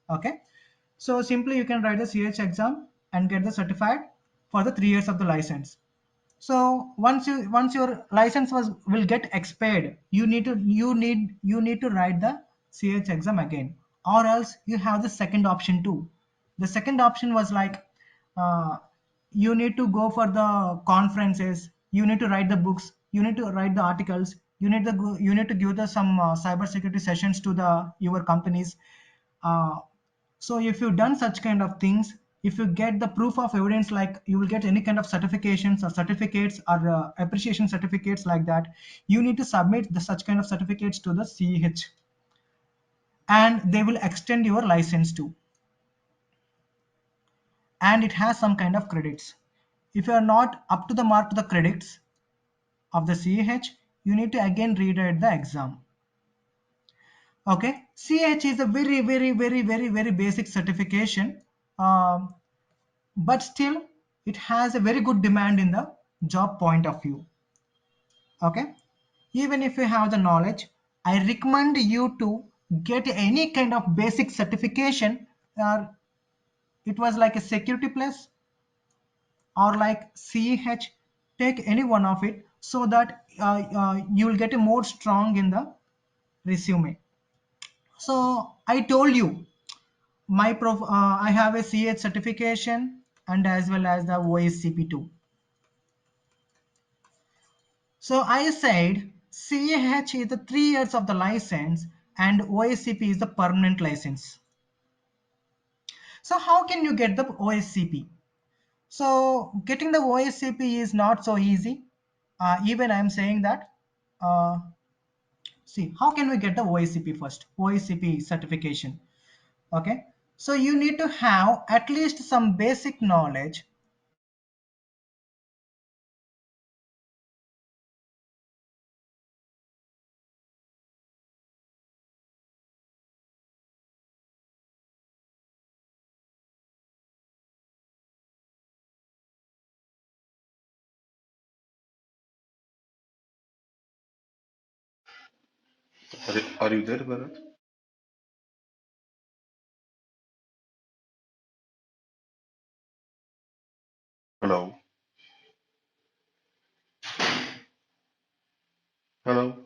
Okay. So simply you can write the CH exam and get the certified for the 3 years of the license. So once your license will get expired, you need to write the CH exam again, or else you have the second option too. The second option was like, uh, you need to go for the conferences, you need to write the books, you need to write the articles, you need to give the some cyber security sessions to the your companies. So if you've done such kind of things, if you get the proof of evidence, like you will get any kind of certifications or certificates or appreciation certificates like that, you need to submit the such kind of certificates to the CH and they will extend your license too. And it has some kind of credits. If you are not up to the mark to the credits of the CH, you need to again rewrite the exam. Okay, CH is a very basic certification. Um, but still it has a very good demand in the job point of view. Okay, even if you have the knowledge, I recommend you to get any kind of basic certification, or it was like a security plus or like CH. Take any one of it so that you will get a more strong in the resume. So I told you I have a CH certification and as well as the OSCP2. So I said CAH is the 3 years of the license and OSCP is the permanent license. So how can you get the OSCP? So getting the OSCP is not so easy. Even I'm saying that. See, how can we get the OICP first? OICP certification. Okay. So you need to have at least some basic knowledge. Are you there, Bharat? Hello? Hello?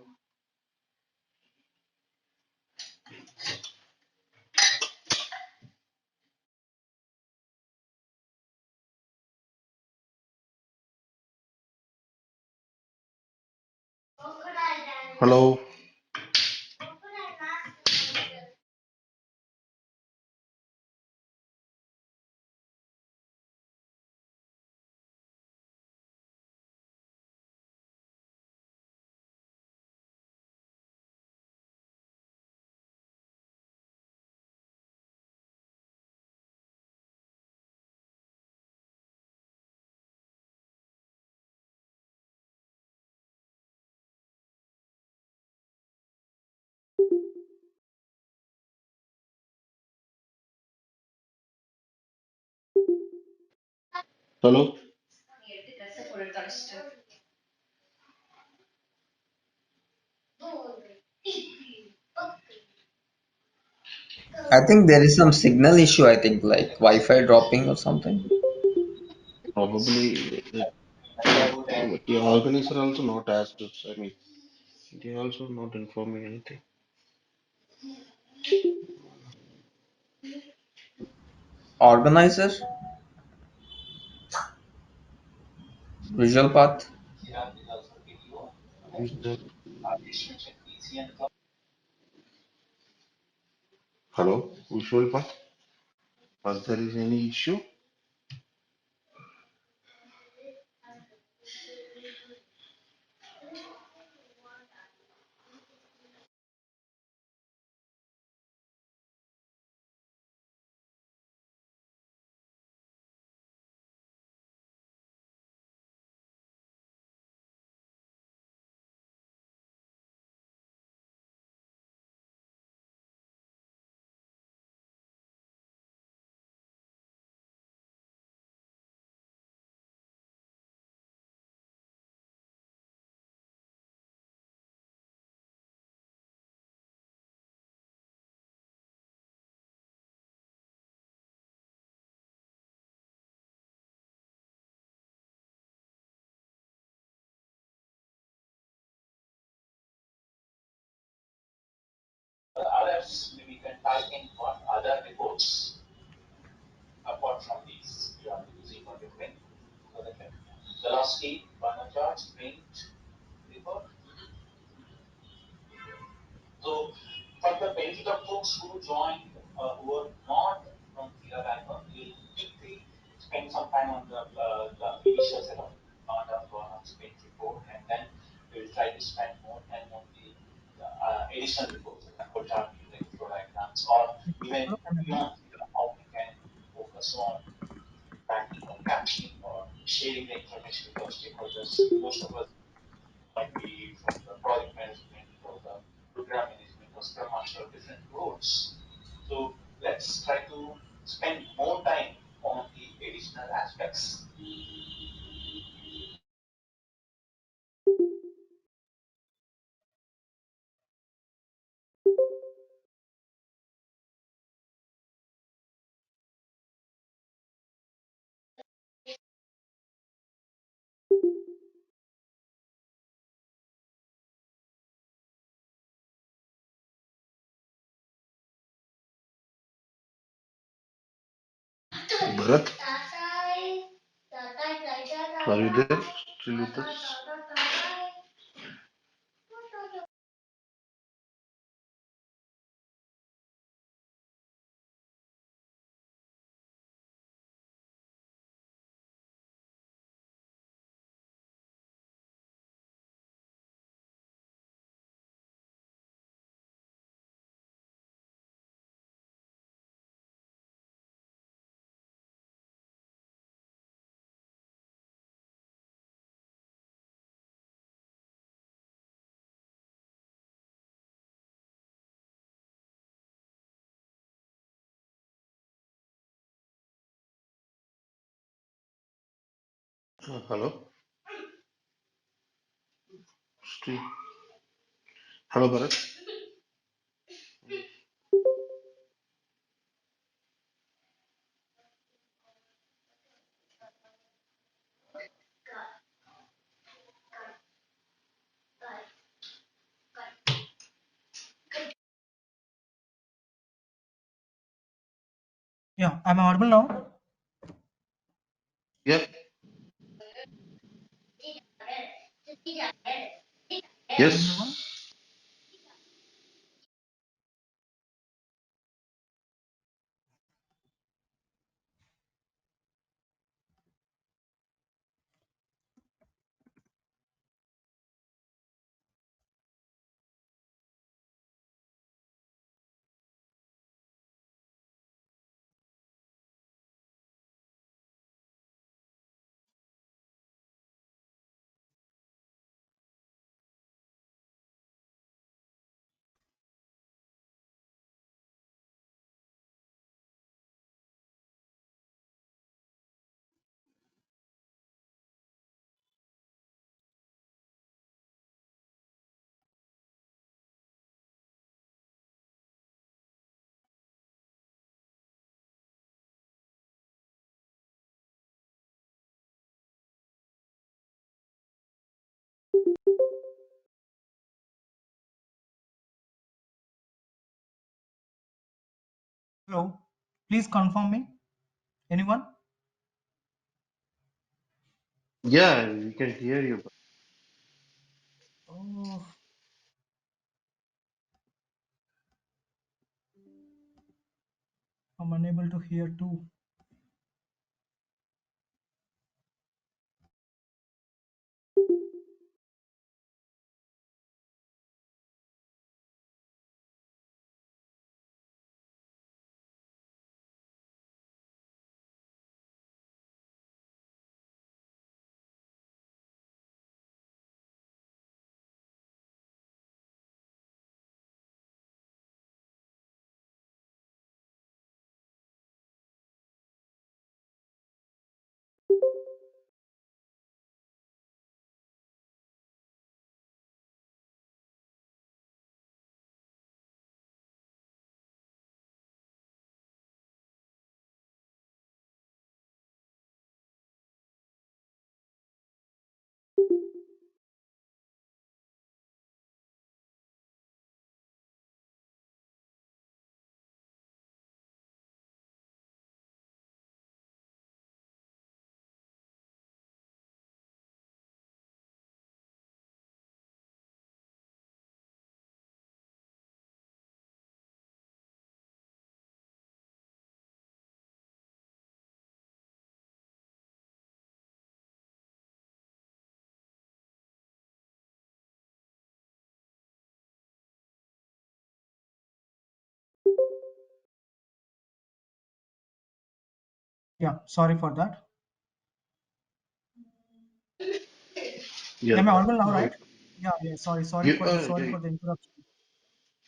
Hello? Hello? I think there is some signal issue. I think like Wi-Fi dropping or something. Probably the organizer also not asked us. I mean, they also not informing anything. Organizer, Visualpath. Is there? Hello? Visualpath? Was there is any issue? Hello, can you hear me? Bharat? Are you there? Still with us? Hello, Sri. Hello, Bharat. Yeah, I'm audible now. Yeah. Yes. Anyone? Hello. Please confirm me. Anyone? Yeah, we can hear you. Oh, I'm unable to hear too. Yeah, sorry for that. Yeah. Am I audible now, Now right? Yeah, yeah. Sorry, sorry you for the are sorry for the interruption.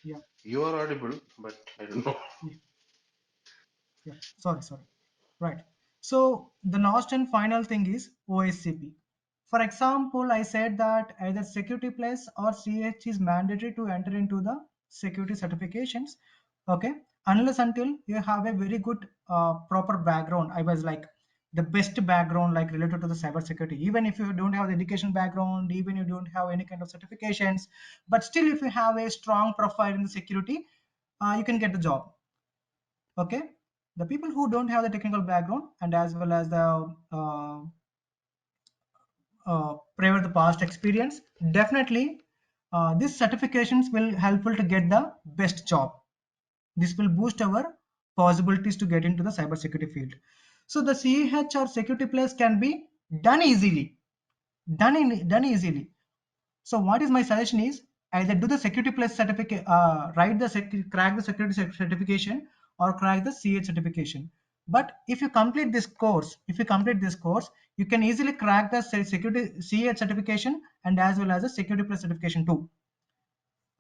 Yeah, you are audible, but I don't know. yeah, yeah. Sorry, sorry. Right. So the last and final thing is OSCP. For example, I said that either security plus or CH is mandatory to enter into the security certifications. Okay. Unless until you have a very good proper background. I was like the best background like related to the cyber security. Even if you don't have the education background, even you don't have any kind of certifications, but still if you have a strong profile in the security, you can get the job. Okay, the people who don't have the technical background and as well as the prior the past experience, definitely these certifications will helpful to get the best job. This will boost our possibilities to get into the cybersecurity field. So the CH or security place can be done easily, done easily. So what is my suggestion is either do the security plus certificate, write the crack the security certification or crack the CH certification. But if you complete this course, you can easily crack the security CH certification and as well as the security plus certification too.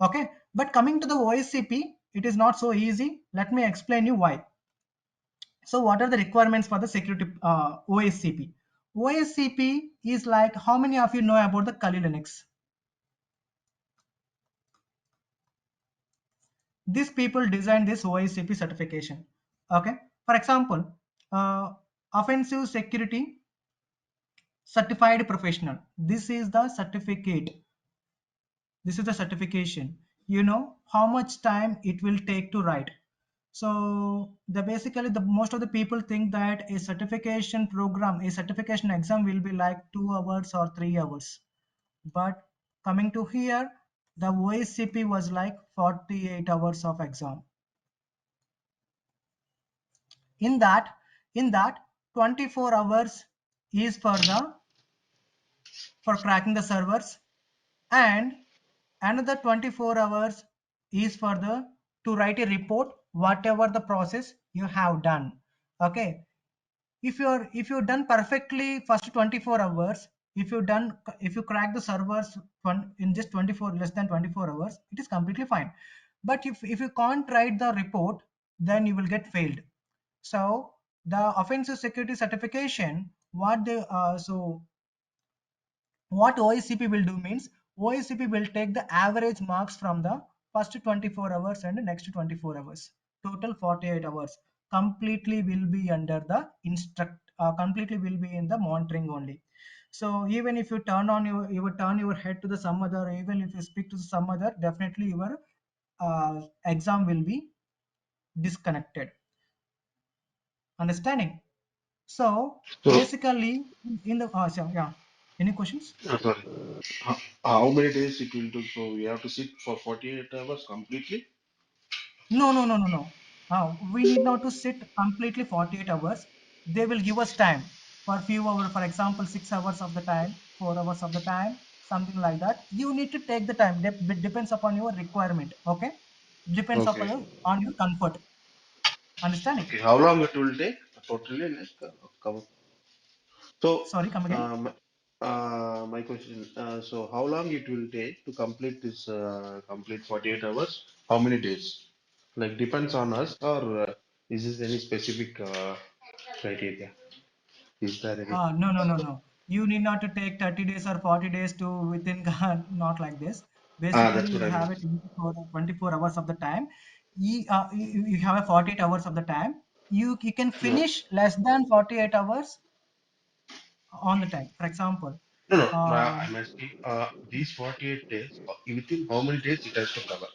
Okay, but coming to the OSCP, it is not so easy. Let me explain you why. So what are the requirements for the security OSCP? OSCP is like, how many of you know about the Kali Linux? These people designed this OSCP certification. Okay. For example, offensive security certified professional. This is the certificate. This is the certification. You know how much time it will take to write. So the basically the most of the people think that a certification program, a certification exam will be like 2 hours or 3 hours. But coming to here, the OSCP was like 48 hours of exam. In that, in that 24 hours is for cracking the servers, and another 24 hours is for the to write a report whatever the process you have done. Okay, if you're done perfectly first 24 hours, if you crack the servers in just 24 less than 24 hours, it is completely fine. But if you can't write the report, then you will get failed. So the offensive security certification, what OSCP will do means, OSCP will take the average marks from the first 24 hours and the next 24 hours. Total 48 hours. Completely will be under the completely will be in the monitoring only. So even if you turn on you will turn your head to the some other, even if you speak to some other, definitely your exam will be disconnected. Understanding? So So, basically in the so, yeah. Any questions? sorry. How many days it will take? So we have to sit for 48 hours completely? No, no, no, no, no. We need not to sit completely 48 hours. They will give us time for few hours, for example, 6 hours of the time, 4 hours of the time, something like that. You need to take the time. It depends upon your requirement. Okay, depends Okay. upon your comfort. Understanding? Okay. How long it will take? Totally, like, cover. So, Sorry, come again. my question, so how long it will take to complete this complete 48 hours? How many days? Like depends on us, or is this any specific criteria? Is there any? No, no, no, no. You need not to take 30 days or 40 days to within not like this. Basically, That's what you I have meant. a 24 hours of the time. You have a 48 hours of the time. You can No, finish less than 48 hours on the time. For example, no, no. um, I'm asking these 48 days, within how many days it has to cover?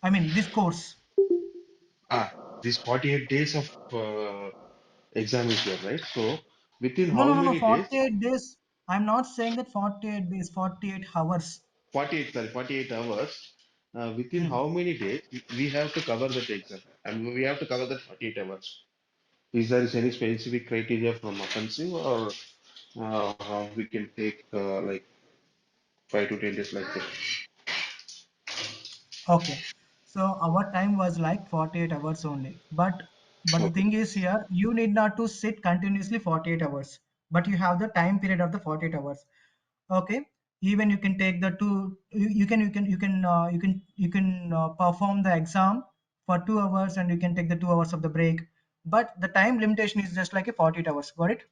I mean this course. These 48 days of exam is there, right? So within No, how no, no, no. many days? 48 days. I'm not saying that 48 days, 48 hours. 48, sorry, 48 hours. Within Hmm. how many days we have to cover that exam? And we have to cover that 48 hours. Is there is any specific criteria from offensive, or we can take like 5 to 10 days like that? Okay, so our time was like 48 hours only. But the Okay. thing is here, you need not to sit continuously 48 hours, but you have the time period of the 48 hours. Okay, even you can take the two. You can perform the exam for 2 hours, and you can take the 2 hours of the break. But the time limitation is just like a 48 hours. Got it?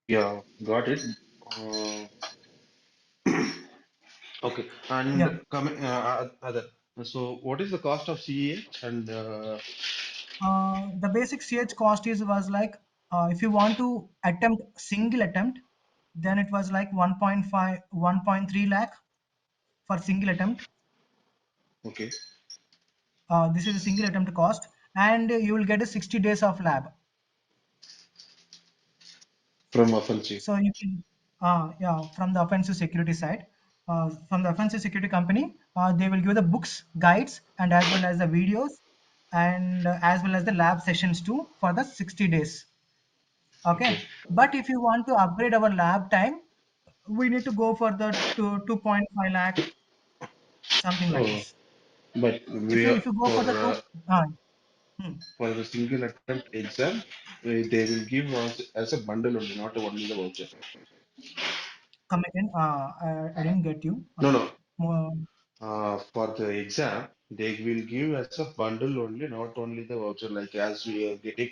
Yeah, got it. Uh, okay. Yeah. And coming other. So what is the cost of CEH and The basic CH cost is was like, if you want to attempt single attempt, then it was like 1.5 1.3 lakh for single attempt. okay, This is a single attempt cost, and you will get a 60 days of lab. from offensive? So you can, yeah, from the offensive security side, from the offensive security company, they will give the books, guides, and as well as the videos, and as well as the lab sessions too for the 60 days. Okay. Okay, but if you want to upgrade our lab time, we need to go for the 2.5 lakh, something like Oh, this. but If we you are if you go for the two, hmm, for the single attempt exam, they will give us as a bundle only, not only the voucher. come again. I didn't get you. No, no. More. for the exam, they will give as a bundle only, not only the voucher, like as we are getting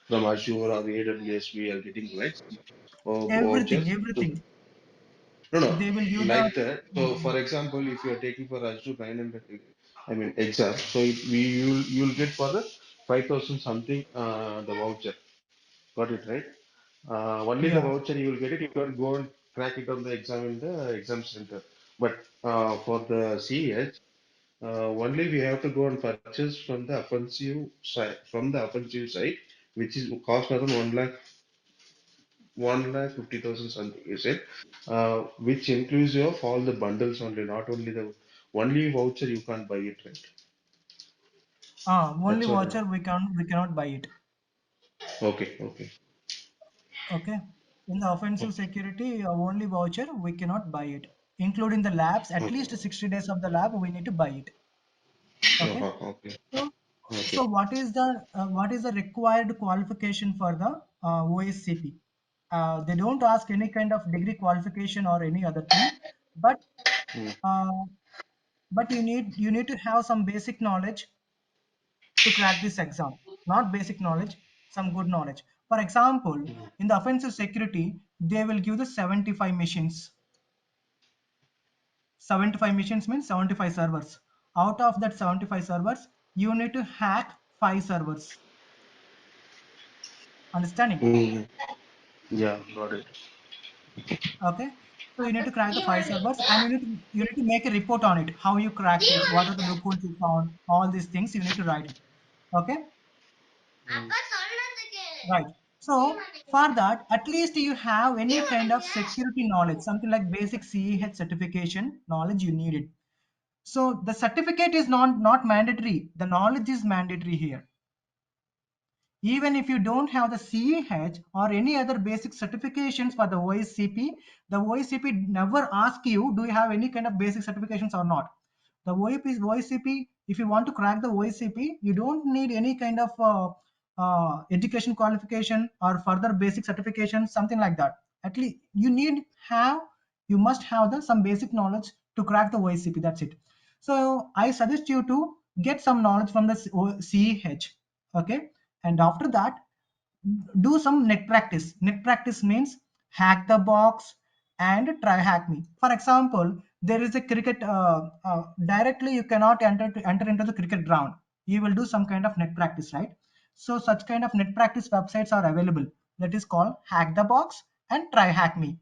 from Azure or AWS, we are getting right Everything, vouchers to, everything. no, no, They will give the like that. So, for example, if you are taking for Azure 900, I mean, exam, so you'll get for the 5,000 something the voucher. Got it right? Only the yeah. voucher you will get it. You can go and crack it on the exam in the exam center. But for the CEH, only we have to go and purchase from the offensive side, which is cost around 1,50,000 something. You said, which includes of all the bundles only, not only the only voucher you can't buy it, right? Only That's what. voucher we cannot buy it. Okay, okay, Okay. In the offensive okay, security, only voucher we cannot buy it, including the labs. At okay. least 60 days of the lab we need to buy it. Okay. Okay, So, okay. so what is the required qualification for the OSCP? They don't ask any kind of degree qualification or any other thing, but Mm, uh, you need to have some basic knowledge to crack this exam. Not basic knowledge, some good knowledge. For example, mm, in the offensive security, they will give the 75 machines. 75 machines means 75 servers. Out of that 75 servers, you need to hack 5 servers. Understanding? mm. Yeah, got it. Okay. So you need to crack the 5 servers and you need to make a report on it. How you cracked it, what are the loopholes you found, all these things you need to write it. Okay. Right. So for that, at least you have any kind of security knowledge, something like basic CEH certification knowledge you need it. So the certificate is not mandatory. The knowledge is mandatory here. Even if you don't have the CEH or any other basic certifications for the OSCP, the OSCP never ask you, do you have any kind of basic certifications or not? The OSCP, if you want to crack the OSCP, you don't need any kind of education qualification or further basic certification, something like that. At least you must have some basic knowledge to crack the OSCP. That's it. So I suggest you to get some knowledge from the CEH. Okay, and after that do some net practice. Net practice means hack the box and try hack me. For example, there is a cricket directly you cannot enter into the cricket ground. You will do some kind of net practice, right? So such kind of net practice websites are available. That is called hack the box and try hack me.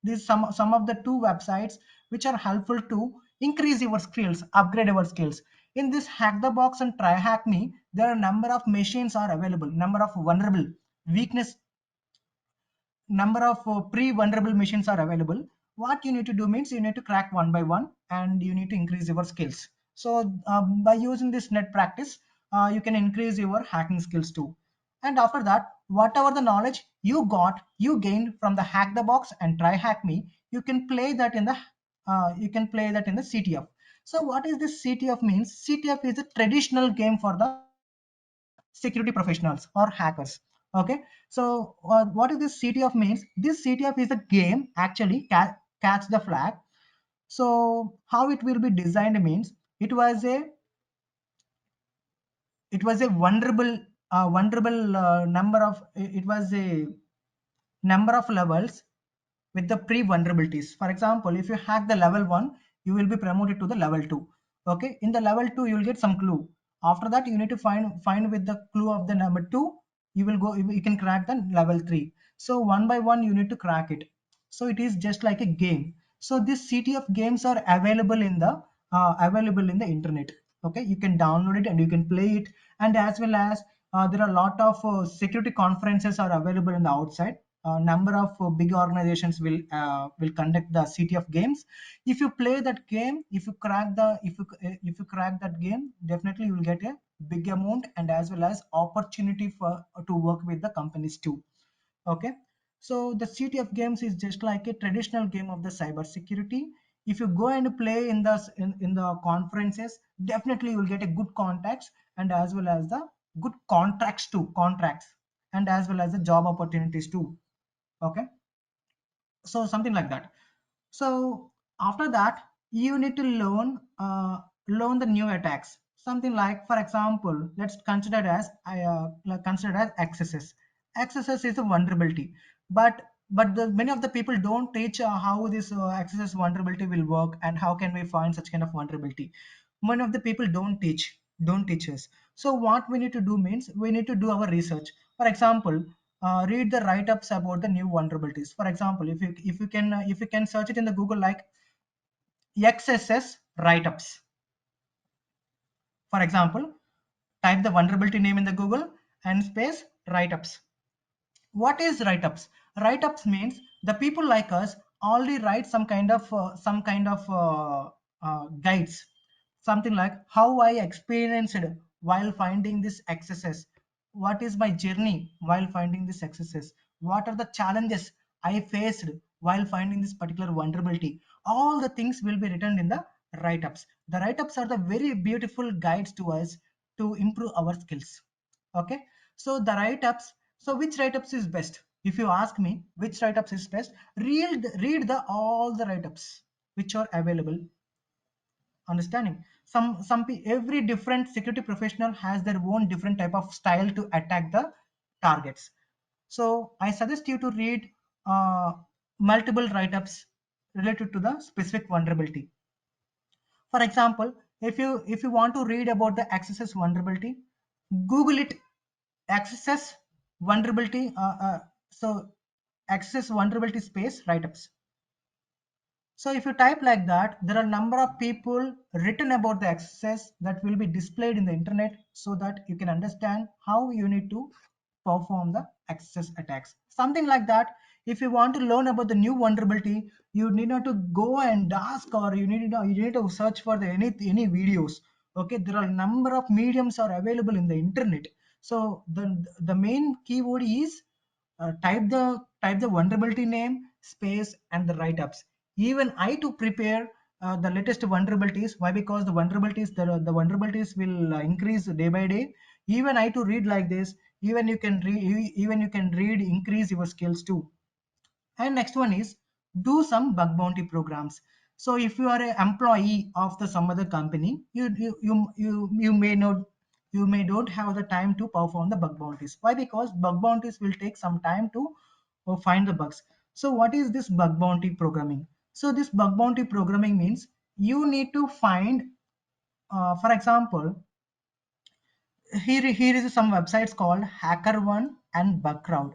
These some of the two websites which are helpful to increase your skills, upgrade your skills. In this hack the box and try hack me, there are number of machines are available, number of vulnerable weakness, number of pre-vulnerable machines are available. What you need to do means you need to crack one by one and you need to increase your skills. So by using this net practice, you can increase your hacking skills too. And after that, whatever the knowledge you gained from the hack the box and try hack me, you can play that in the CTF. So what is this CTF means? CTF is a traditional game for the security professionals or hackers. Okay. So what is this CTF means? This CTF is a game actually catch the flag. So how it will be designed means it was a vulnerable number of it was a number of levels with the pre-vulnerabilities. For example, if you hack the level 1, you will be promoted to the level 2. Okay, in the level 2 you will get some clue. After that you need to find with the clue of the number 2, you can crack the level 3. So one by one you need to crack it. So it is just like a game. So this CTF games are available in the internet. Okay, you can download it and you can play it. And as well as there are a lot of security conferences are available in the outside. Number of big organizations will conduct the CTF games. If you play that game, if you crack that game, definitely you will get a big amount and as well as opportunity for to work with the companies too. Okay. So the CTF games is just like a traditional game of the cyber security. If you go and play in the conferences, definitely you will get a good contacts and as well as the good contracts and as well as the job opportunities too. Okay. So something like that. So after that, you need to learn the new attacks. Something like, for example, let's consider as consider as accesses. Accesses is a vulnerability, but many of the people don't teach how this accesses vulnerability will work and how can we find such kind of vulnerability. Many of the people don't teach us. So what we need to do means we need to do our research. For example, read the write-ups about the new vulnerabilities. For example, if you can search it in the Google, like XSS write-ups. For example, type the vulnerability name in the Google and space write-ups. What is write-ups? Write-ups means the people like us already write some kind of guides. Something like how I experienced while finding this XSS. What is my journey while finding this XSS? What are the challenges I faced while finding this particular vulnerability? All the things will be written in the write-ups. The write-ups are the very beautiful guides to us to improve our skills. Okay, so the write-ups, so which write-ups is best? If you ask me which write-ups is best, read the all the write-ups which are available. Understanding, every different security professional has their own different type of style to attack the targets. So I suggest you to read multiple write-ups related to the specific vulnerability. For example, if you want to read about the access vulnerability, Google it, access vulnerability, so access vulnerability space write-ups. So if you type like that, there are a number of people written about the access that will be displayed in the internet, so that you can understand how you need to perform the access attacks. Something like that. If you want to learn about the new vulnerability, you need not to go and ask, or you need to search for any videos. Okay, there are a number of mediums are available in the internet. So the main keyword is type the vulnerability name space and the write-ups. Even I to prepare the latest vulnerabilities. Why? Because the vulnerabilities will increase day by day. Even I to read like this. Even you can read increase your skills too. And next one is do some bug bounty programs. So if you are an employee of the some other company, you may don't have the time to perform the bug bounties. Why? Because bug bounties will take some time to find the bugs. So what is this bug bounty programming? So this bug bounty programming means you need to find, for example, here is some websites called HackerOne and BugCrowd.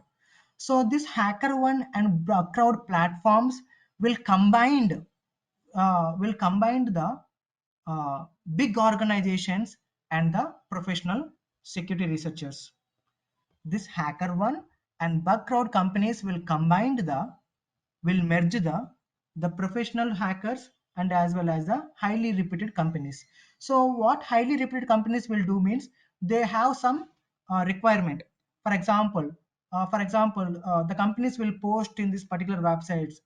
So this HackerOne and BugCrowd platforms will combine the big organizations and the professional security researchers. This HackerOne and BugCrowd companies will merge the professional hackers and as well as the highly reputed companies. So what highly reputed companies will do means they have some requirement. For example, the companies will post in this particular websites.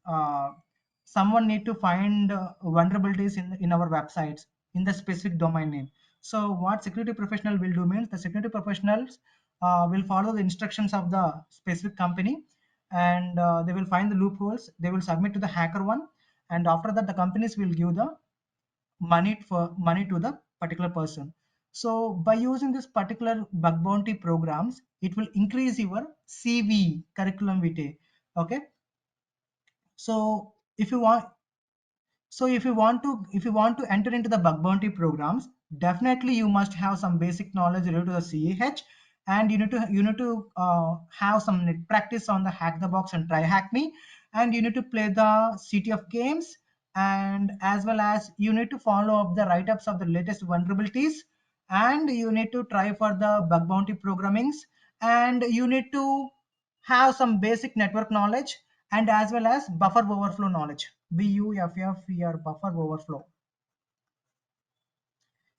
Someone need to find vulnerabilities in our websites in the specific domain name. So what security professional will do means the security professionals will follow the instructions of the specific company, and they will find the loopholes. They will submit to the HackerOne, and after that the companies will give the money to the particular person. So by using this particular bug bounty programs, it will increase your CV, curriculum vitae. Okay, so if you want if you want to enter into the bug bounty programs, definitely you must have some basic knowledge related to the CAH, and you need to have some net practice on the hack the box and try hack me, and you need to play the city of games, and as well as you need to follow up the write-ups of the latest vulnerabilities, and you need to try for the bug bounty programmings, and you need to have some basic network knowledge, and as well as buffer overflow knowledge. BUFF buffer overflow.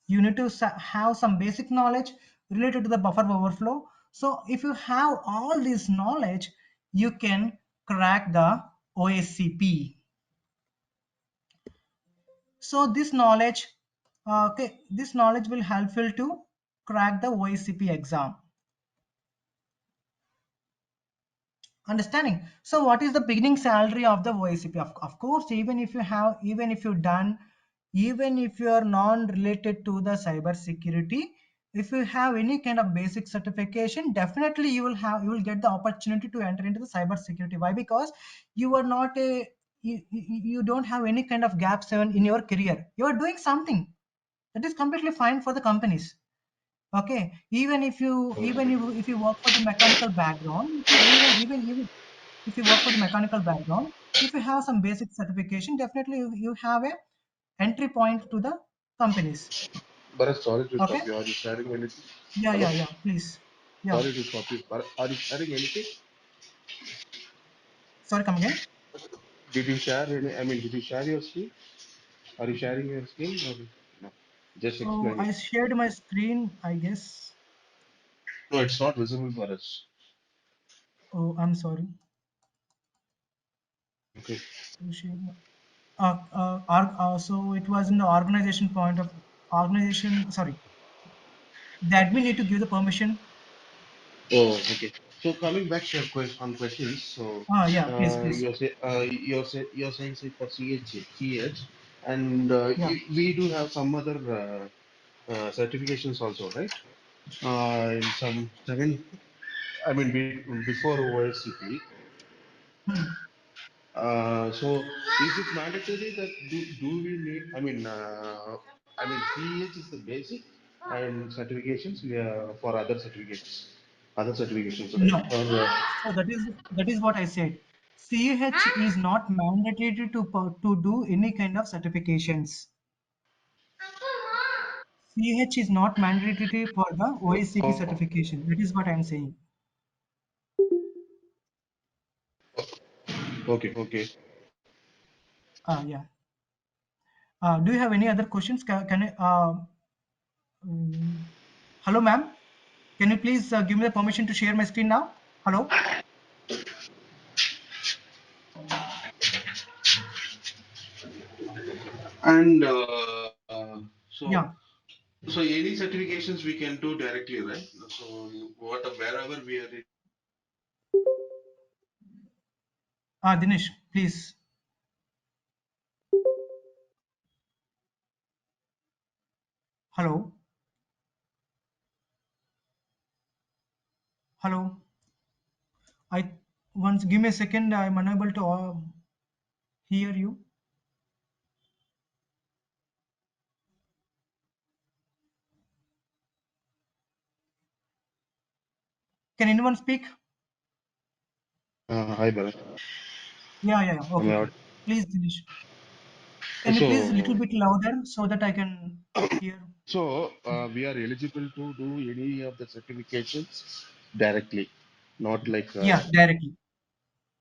You need to have some basic knowledge related to the buffer overflow. So if you have all this knowledge, you can crack the OSCP. So this knowledge will help you to crack the OSCP exam. Understanding. So what is the beginning salary of the OSCP? Of course, even if you done even if you are non-related to the cyber security, if you have any kind of basic certification, definitely you will get the opportunity to enter into the cyber security. Why? Because you are not a you don't have any kind of gaps in your career. You are doing something that is completely fine for the companies. Okay, if you work for the mechanical background, even if you work for the mechanical background, if you have some basic certification, definitely you have a entry point to the companies. Bharat, sorry to Okay. stop you. Are you sharing anything? Yeah, Hello? yeah, yeah. Please. Yeah. Sorry to stop you. Bharat, are you sharing anything? Sorry, come again. Did you share any? I mean, did you share your screen? Are you sharing your screen or no? Just So explain I it. shared my screen, I guess. No, it's not visible for us. Oh, I'm sorry. Okay. To share so it was in the organization point of organization. Sorry, the admin need to give the permission. Oh, okay. So coming back to your questions, so Yeah, please, please. you're saying say for CH, and Yeah. we do have some other certifications also, right? In some seven, I mean before OSCP. Hmm. So is it mandatory that do we need? I mean CH is the basic and certifications we are for other certifications, right? No. So that is what I said. CH is not mandated to do any kind of certifications. CH is not mandatory for the OSCP Or certification. That is what I am saying. okay, okay. Yeah. Do you have any other questions? Can I, mm, hello, ma'am. Can you please give me the permission to share my screen now? Hello. And so Yeah. so any certifications we can do directly, right? So what wherever we are. Dinesh, please. Hello. Hello. I once give me a second. I'm unable to hear you. Can anyone speak? Hi, Bharat. Yeah, yeah, yeah. Am Okay, I okay. Please, Dinesh. Can you please a little So bit louder so that I can hear? we are eligible to do any of the certifications directly, not like Yeah, directly.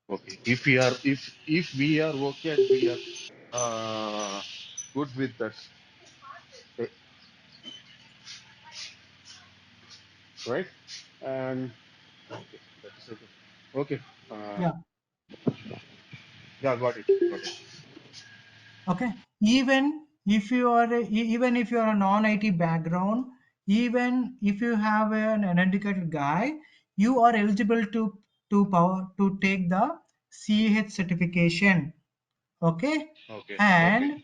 okay. If we are okay and we are good with that, eh, right? And okay, that is okay. Okay. Uh, Yeah. yeah, got it. Got it. Okay. Even if you are a non-IT background, even if you have an educated guy, you are eligible to take the CH certification. Okay. Okay. Okay. And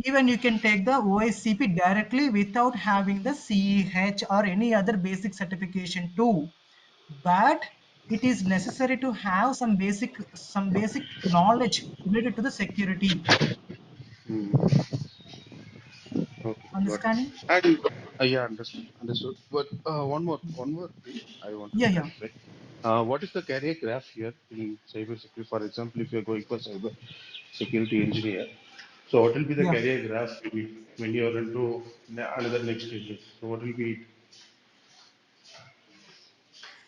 even you can take the OSCP directly without having the CH or any other basic certification too. But it is necessary to have some basic knowledge related to the security. Hmm. Okay, got it. Understanding? And yeah, understood, understood. But one more thing I want to Yeah, yeah, clarify. What is the career graph here in cyber security? For example, if you're going for cyber security engineer, so what will be the yeah. career graph when you're into another next stage? So what will be?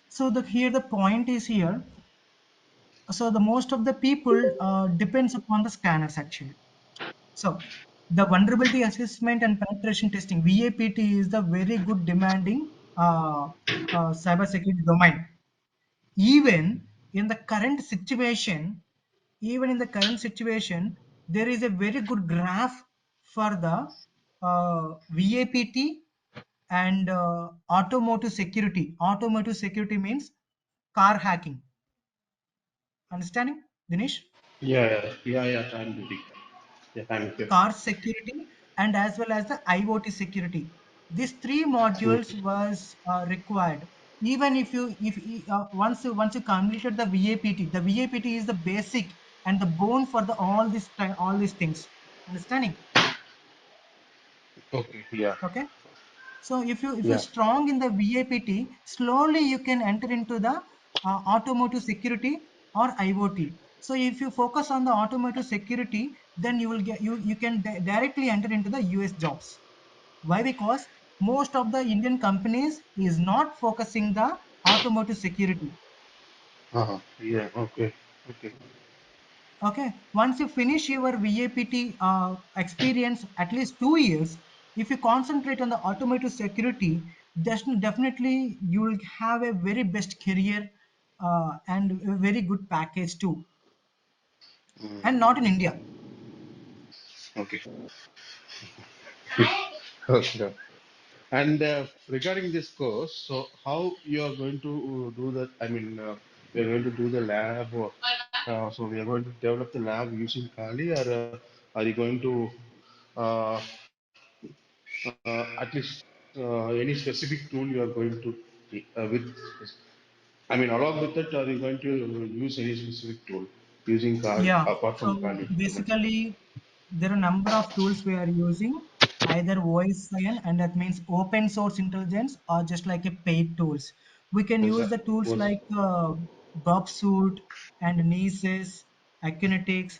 So the point is here. So the most of the people depends upon the scanners actually. So the vulnerability assessment and penetration testing (VAPT) is the very good demanding cyber security domain. Even in the current situation, even in the current situation, there is a very good graph for the VAPT and automotive security. Automotive security means car hacking. Understanding, Dinesh? Yeah, yeah, yeah, yeah. I'm ready. Yeah, I'm here. Car security. and as well as the IoT security. These three modules Okay. was required. Even if you if once you completed the VAPT, the VAPT is the basic and the bone for the all these things. Understanding? Okay. Yeah. Okay. So if you're Yeah. strong in the VAPT, slowly you can enter into the automotive security or IoT. So if you focus on the automotive security, then you will get you can directly enter into the US jobs. Why? Because most of the Indian companies is not focusing the automotive security. Uh-huh. Yeah. Okay. Okay. Okay, once you finish your VAPT experience, at least 2 years, if you concentrate on the automotive security, definitely you will have a very best career and a very good package too, and not in India. Okay. Okay. And regarding this course, so how you are going to do that? I mean, we are going to do the lab, or, so we are going to develop the lab using Kali, or are you going to uh, at least any specific tool you are going to with? I mean, along with it, are you going to use any specific tool using Kali Yeah, apart from so Kali? You mentioned. basically there are a number of tools we are using, either OSIN and that means open source intelligence or just like a paid tools. We can Was use that the tools was like Bobsuit and Nices, Akinetics.